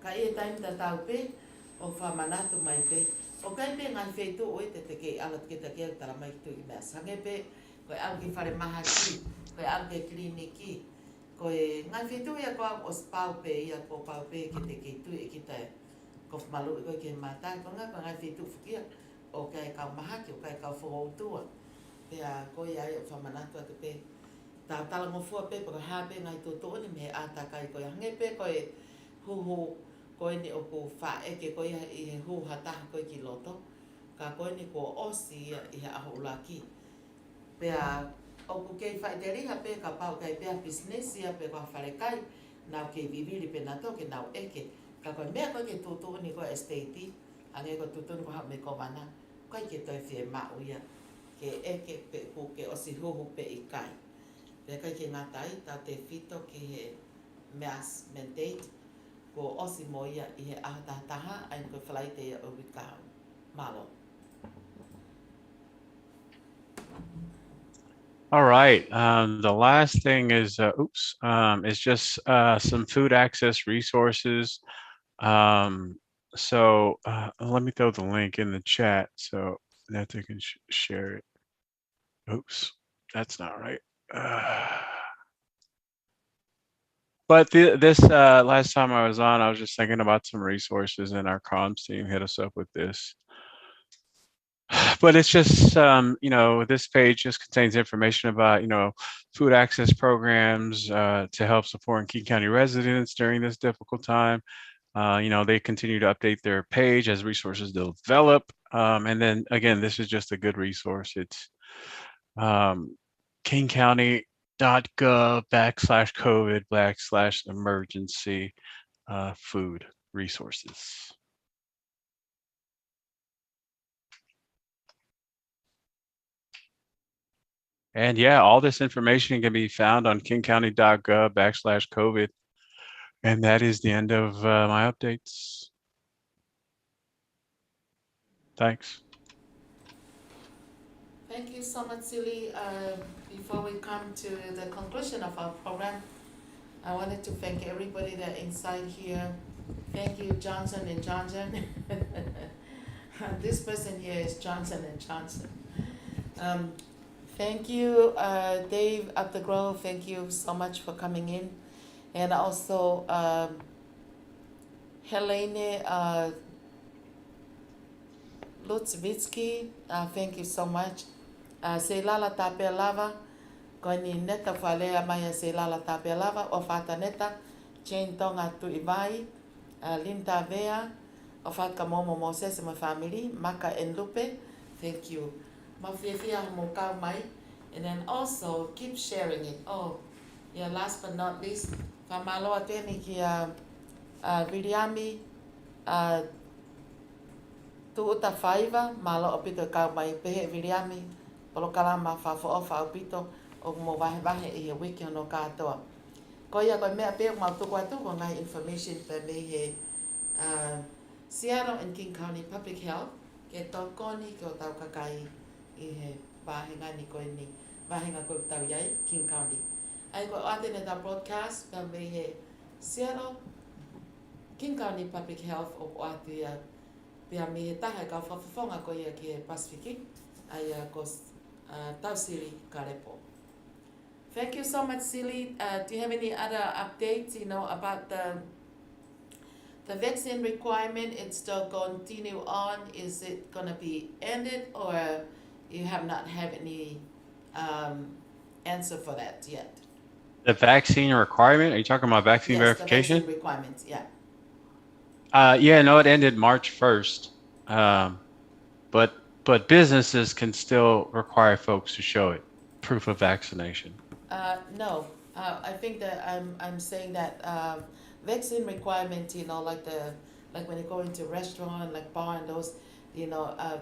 ka e taim ta tau pe o whamanatu mai pe O kai pe ngai whai tō oi te ke ala te ke tala mai tu i mea sange pe, koe au ki whare maha ki, koe au ke kliniki, koe ngai whai tō ia koa o spau pe ia ko pau pe ki te ke tu e ki te ko malu i koe ke mātai, ko ngā ngai whai tō whukia, o kai kau maha ki, o kai kau whakautua, pea koe ai o whamanatu atu pe, tā tala ngofua pe, paka hape ngai tō tō ni me ātakai koe hange pe, koe huhu, koe ni o ko wha eke koe i he hu hataha koe ki loto. Ka koe ni ko osi i he aho ulaki. Pea o ku kei whai te riha pe ka pau kai pea business ia pe koe whare kai. Nau kei viviri pe na toke nau eke. Ka koe mea koe ke tūtū ni koe estate. Ange koe tūtū ni koe hau me ko wana. Koe ke toi whie mau ia. Ke eke pe ku ke osi huhu pe i kai. Pea kai ke ngatai ta te whito ki he meas mandate. Ko osi mo ia I he ahataha ai ko whalaite ia o wikau. Malo.
All right. The last thing is just some food access resources. Let me throw the link in the chat so that they can share it. Oops, that's not right. But this last time I was on, I was just thinking about some resources, and our comms team hit us up with this. But it's just, this page just contains information about, food access programs to help support King County residents during this difficult time. They continue to update their page as resources develop. And then again, this is just a good resource. It's kingcounty.gov/COVID/emergency food resources. And yeah, all this information can be found on kingcounty.gov/COVID. And that is the end of my updates. Thanks.
Thank you so much, Silly. Before we come to the conclusion of our program, I wanted to thank everybody that inside here. Thank you, Johnson and Johnson. This person here is Johnson and Johnson. Thank you, Dave up the Grove. Thank you so much for coming in. And also, Helene Lutzvitsky, thank you so much. Se lala tape lava, koni neta whalea mai se lala tape lava, o whata neta, Jane Tonga tu Iwai, Linda Vea, o whaka momo Moses and my family, Maka and Lupe, thank you. Mawhiawhia mo kau mai, and then also keep sharing it. Oh, yeah, last but not least, whamaloa tēnei ki Viriami, tuuta whaiva, malo o pito kau mai pehe Viriami, polo kalama whawho o pito, o mo wahe wahe I he wiki no katoa. Ko ia koe mea peo mau tuku atuko ngai information pe me he Seattle and King County Public Health, ke tau koni ke o tau kakai I he wāhinga ni koe ni, wāhinga koe tau iai, King County. Ai koe atene ta broadcast pe me he Seattle, King County Public Health o atu ia pia me he taha ka whawhawhonga ko ia ki he Pasifiki, ai ko tau Siri Karepo. Thank you so much, Silly. Do you have any other updates, about the vaccine requirement? It's still continue on. Is it going to be ended, or you have not have any answer for that yet?
The vaccine requirement? Are you talking about vaccine verification?
The vaccine requirements, yeah.
Yeah, no, it ended March 1st. But businesses can still require folks to show it, proof of vaccination.
No, I think that I'm saying that vaccine requirement, like when you go into restaurant, like bar and those,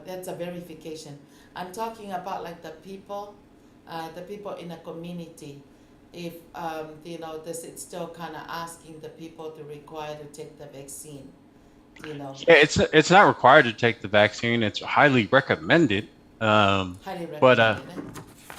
that's a verification. I'm talking about like the people in the community. If it's still kind of asking the people to require to take the vaccine.
Yeah, it's not required to take the vaccine. It's highly recommended.
Highly recommended.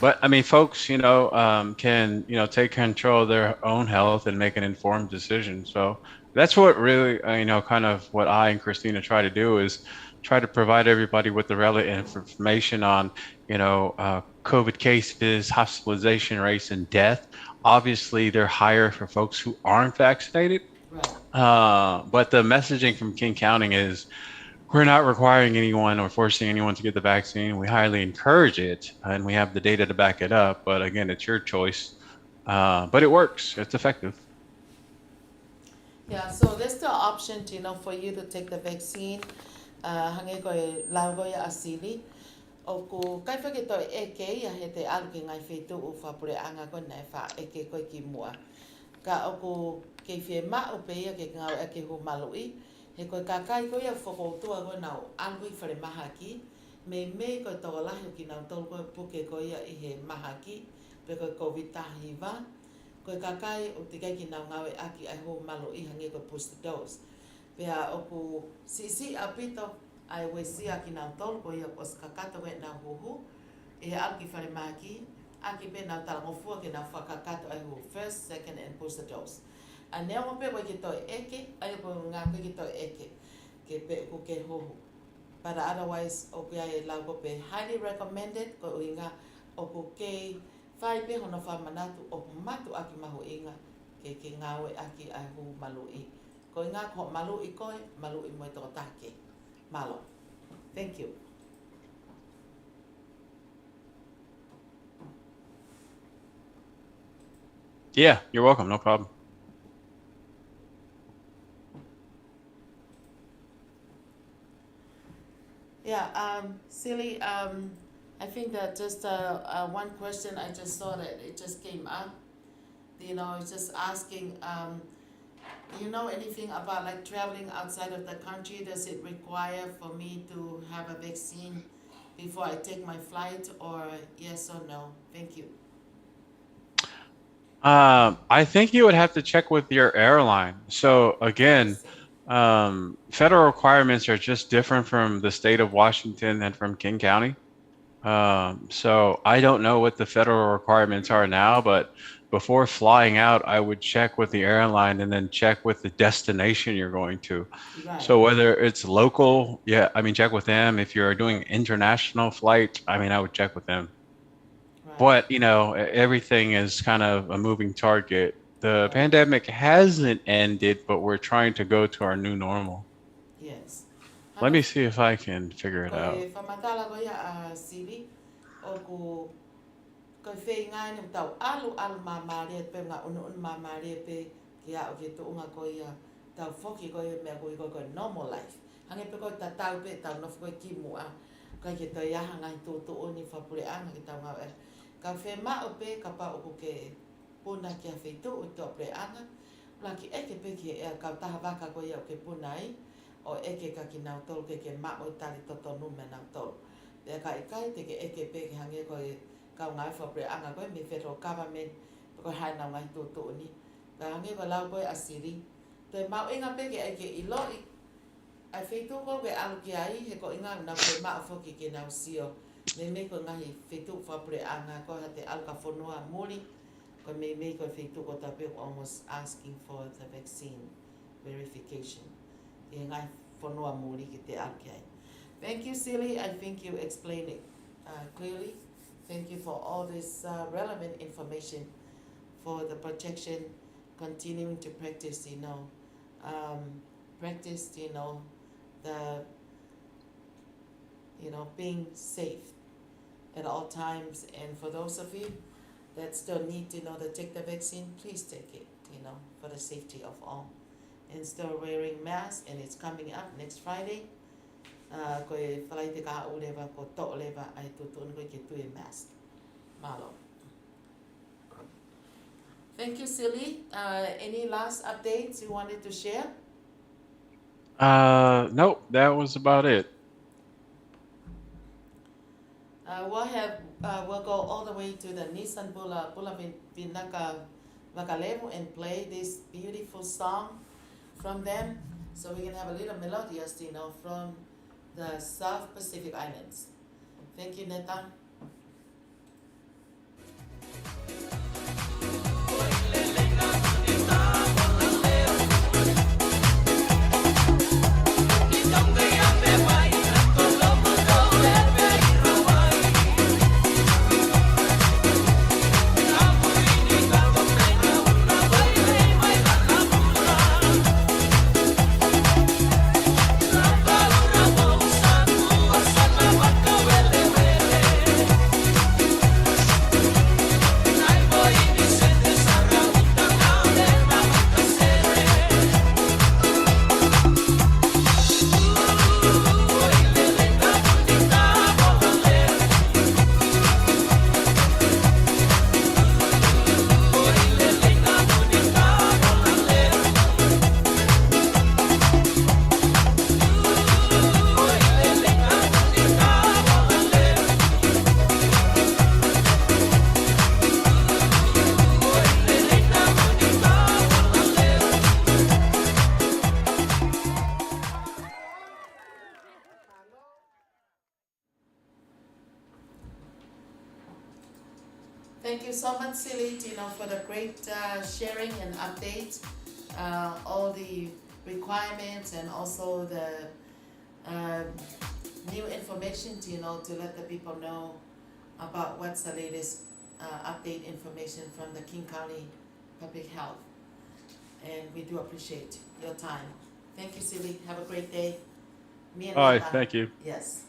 But I mean, folks, can take control of their own health and make an informed decision. So That's what really, kind of what I and Christina try to do is try to provide everybody with the relevant information on, COVID cases, hospitalization rates, and death. Obviously, they're higher for folks who aren't vaccinated.
Right.
But the messaging from King County is we're not requiring anyone or forcing anyone to get the vaccine. We highly encourage it, and we have the data to back it up. But again, it's your choice. But it works. It's effective.
Yeah, so there's still option to, for you to take the vaccine. Hange koe lau koe asili. O ku kai whake toi eke, ia he te aru ki ngai whetu o whapure anga koe nei wha eke koe ki mua. Ka o ku kei whie ma o pe ia ke ngau eke hu malui. He koe kakai koe ia whakoutua koe nau alu i whare maha ki. Me koe tō lahi o ki nau tolu koe puke koe ia i he maha ki. Pe koe COVID tahi wa. Koe kakai o te kai ki nau ngawe aki ai ho malo i hange koe booster dose. Pea o ku si apito ai we si aki nau tolu koe ia os kakato koe nau huhu. E alu ki whare maki. Aki pe nau talangofua ke nau whakakato ai ho first, second and booster dose. A nea mo pe koe ki toi eke, ai po ngā koe ki toi eke. Ke pe ko ke hohu. But otherwise, o ke ai lau ko pe highly recommended ko uinga o ko ke whai pe hono wha manatu o matu aki mahu inga ke ngawe aki ai hu malu i. Ko inga ko malu i koe, malu i moe toko take. Malo. Thank you.
Yeah, you're welcome. No problem.
Yeah, Silly, I think that just one question I just saw that it just came up. It's just asking, do you know anything about like traveling outside of the country? Does it require for me to have a vaccine before I take my flight, or yes or no? Thank you.
I think you would have to check with your airline. So again, federal requirements are just different from the state of Washington and from King County. So I don't know what the federal requirements are now, but before flying out, I would check with the airline and then check with the destination you're going to.
Right.
So whether it's local, check with them. If you're doing international flight, I would check with them.
Right.
But, everything is kind of a moving target. The
Right.
pandemic hasn't ended, but we're trying to go to our new normal.
Yes.
Let me see if I can figure it out.
Koe whamatala koe a Sili, o ku koe whei ngai ni tau alu mamare pe ngā unu mamare pe ki a o ki tuunga koe a tau whoki koe mea koe normal life. Hange pe koe ta tau pe tau nofu koe ki mua. Koe ki toi aha ngai tūtu o ni whapure anga ki tau ngau e. Ka whē mā o pe ka pa o ku ke puna ki a wheitu o tō pre anga. Ula ki eke pe ki e kau taha waka koe o ke puna i. O eke ka ki nau tolu ke mā o tari toto nume nau tolu. Pea ka ikai te ke eke pe ki hange koe kau ngai whapre anga koe me federal government koe hai nau ngai tūtu o ni. Ka hange koe lau koe asiri. Te mau inga pe ke eke i loi. Ai wheitu koe ke alu ki ai he ko inga nau koe maa whoki ke nau sio. Me koe ngahi wheitu whapre anga koe ha te alu ka whanua muri. Koe me koe wheitu koe ta pe almost asking for the vaccine verification. E ngai whanua muri ki te alu ki ai. Thank you, Silly. I think you explained it clearly. Thank you for all this relevant information for the protection, continuing to practice, being safe at all times. And for those of you that still need to take the vaccine, please take it, for the safety of all. And still wearing masks, and it's coming up next Friday. Koe whalai te kaha ulewa, ko to lewa ai tutun koe ke tue mask. Malo. Thank you, Silly. Any last updates you wanted to share?
Nope, that was about it.
We'll go all the way to the Nissan Bula Vinaka Vakalemu and play this beautiful song from them. So we can have a little melodious, from the South Pacific Islands. Thank you, Neta. Thank you so much, Silly, for the great sharing and update, all the requirements and also the uh, new information, to let the people know about what's the latest update information from the King County Public Health. And we do appreciate your time. Thank you, Silly. Have a great day. Me and
All right,
Nata.
thank you.
Yes.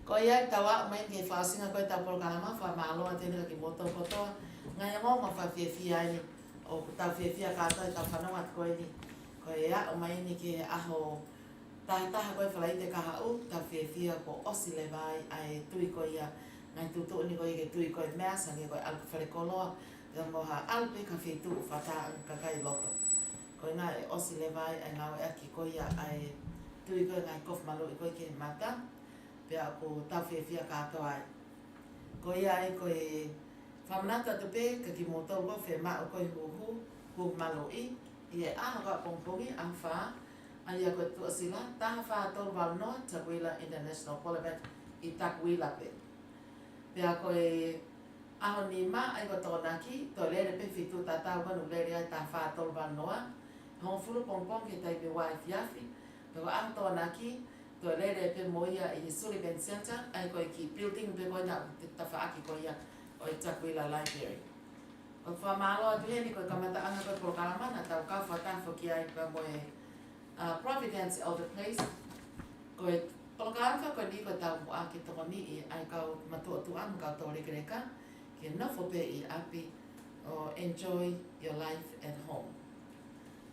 Ko ia tawa mai ke whaasinga koe tau programa whamaloa tēnei ki moto kotoa. Ngai ngō ma whawhiawhia ni o tau whiawhia kātou tau whanau at koe ni. Ko ia o mai ni ke aho taha koe whalai te kaha u tau whiawhia ko osi le vai ai tui ko ia ngai tutu ni koe ke tui koe mea sange koe alku whare koloa te moha alpe ka whitu whata ka kai loto. Ko ngā e osi le vai ai ngau e aki ko ia ai tui koe ngai kof malu i koe ke mata. Pea ko tawhiawhia kātoa ai. Ko ia ai koe whamanata te pē ka ki mō tau whe mā o koe hu malo i e aha koe pongpongi ang wha ai a koe tuasila taha wha tau wau noa Takwila International Parliament i Takwila pe. Pea koe aho ni mā ai koe tōnaki tō lere pe whitu tātau manu lere ai tā wha tau wau noa hong furu pongpong ke tai me wai whiawhi pea ko aho tōnaki to lere pe moia i Sullivan Center ai koe ki building pe koe na te tawhaaki koe ia o i Takwila Library. O whamalo atu heni koe kamata anga koe programa na tau kau whatafo ki ai pa moe Providence Elderplace. Koe programa koe ni koe tau mua ki toko ni i ai kau matua tu am kau tō rekereka ki nofo pe i api o enjoy your life at home.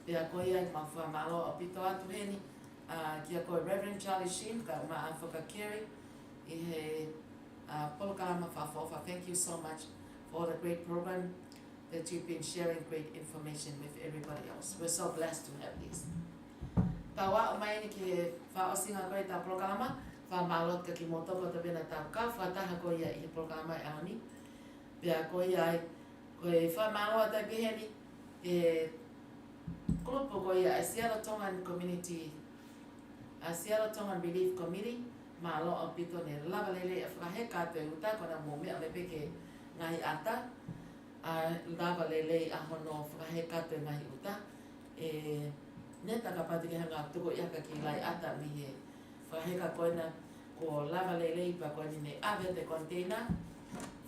Pea koe ai ma whamalo o pito atu heni kia koe Reverend Charlie Sheen, ka uma a whakakere I he polokalama whawhawha. Thank you so much for all the great program that you've been sharing great information with everybody else. We're so blessed to have these. Tawa o mai ni ki whaosinga koe ta polokalama, whamalot ka ki motoko ta pena tau ka, whataha koe ia I he polokalama e aoni. Pea koe ia ai, koe whamaloa tai peheni, e grupo koe ia Seattle Tongan Community Seattle Tongan Relief Committee ma lo o pito ne lava lele e whakaheka te uta kona mō mea lepe ke ngai ata lava lele a hono whakaheka te ngai uta e neta ka pati ke hanga tuko iaka ki lai ata mi he whakaheka koina ko lava lele I pa koini ne ave te container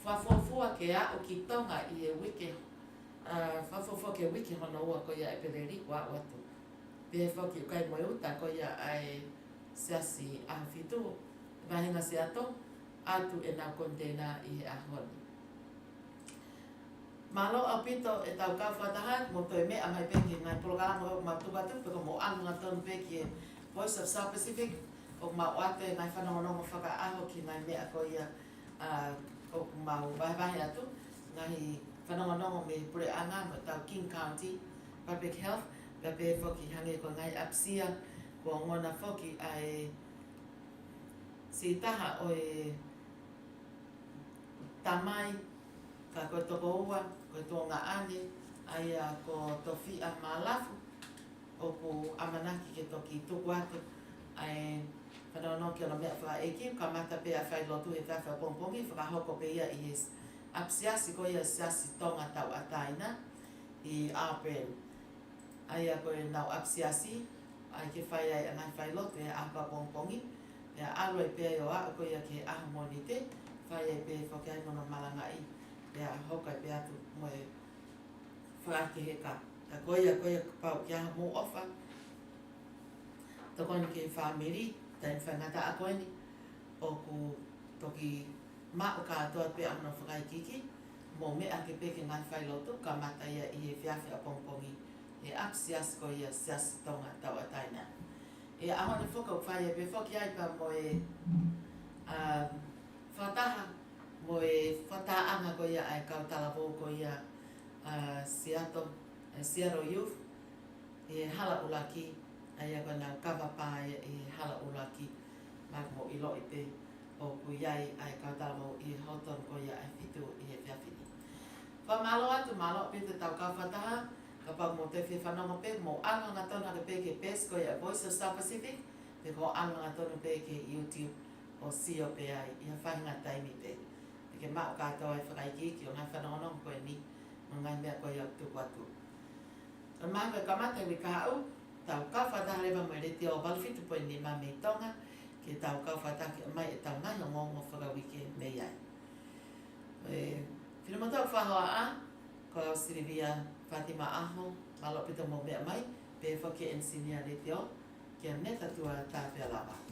whafofua ke a o ki tonga I e wiki whafofua ke wiki hono ua ko ia e peleri wa watu Pe whaki o kai moe uta ko ia ai seasi a whitu vahinga se ato atu e nā container I he ahoni. Malo a pito e tau ka whataha mo toi mea mai peki ngai programa o ma tupatu peko mo anunga tonu peki e Voice of South Pacific o ma oate ngai whanongonongo whaka aho ki ngai mea ko ia o mau vahe atu ngai whanongonongo me pure anga mo tau King County Public Health ka pe foki hange ko ngai apsia ko ngona foki ai si taha o e tamai ka ko toko ua ko tonga ane ai ko tofi a malafu o ko amanaki ke toki tuku atu ai whanono ki ona mea wha eki ka mata pe a whai lotu e whawha pongpongi whakahoko pe ia I hes apsiasi ko ia siasi tonga tau ataina I Auburn. Ai a koe nau apsiasi, ai ke whai ai anai whai lotu e apa pongpongi, e alo e pēa o a koe ia ke aha monite, whai ai pēa whoke ai mono malangai, e a hoka e pēa tu moe whaake he ka. Ka koe ia pau ki aha mō ofa, toko ni ke whamiri, tain whangata a koe ni, o ku toki mao kātoa pēa mono whakai kiki, mō mea ke pēke ngai whai lotu, ka mata ia I he whiawhi a pongpongi. E apsias ko ia sias tonga tau ataina. E ahone whaka whai e pe whaki ai pa mo e whataha, mo e whataanga ko ia ai kautalawo ko ia Seattle Youth, e hala ulaki, ai a kona kawapa e hala ulaki, mak mo ilo I pe o ku iai ai kautalawo I hoton ko ia ai whitu I he whiawhini. Whamalo atu malo pe te tau kawhataha, ka pau mo te whanonga pe, mo anga ngā tona ka pe ke PES ko ia Voice of South Pacific, pe ko anga ngā tona pe ke YouTube o Sio pe ai, I a whahinga taimi pe. ke mao katoa e whakaiki ki o ngai whanono koe ni o ngai mea koe au tuku atu. O mai koe kamata i ka au, tau kau whataha lewa mai re te o walfitu poe ni ma mei tonga, ke tau kau whataki mai e tau ngai o ngongo whakawike mei ai. Whina mo tau whahoa a, ko au Silvia Fatima Aho, malo pita mo mea mai, pe whake ensinia re te o, kia me tatua tāwhia lawa.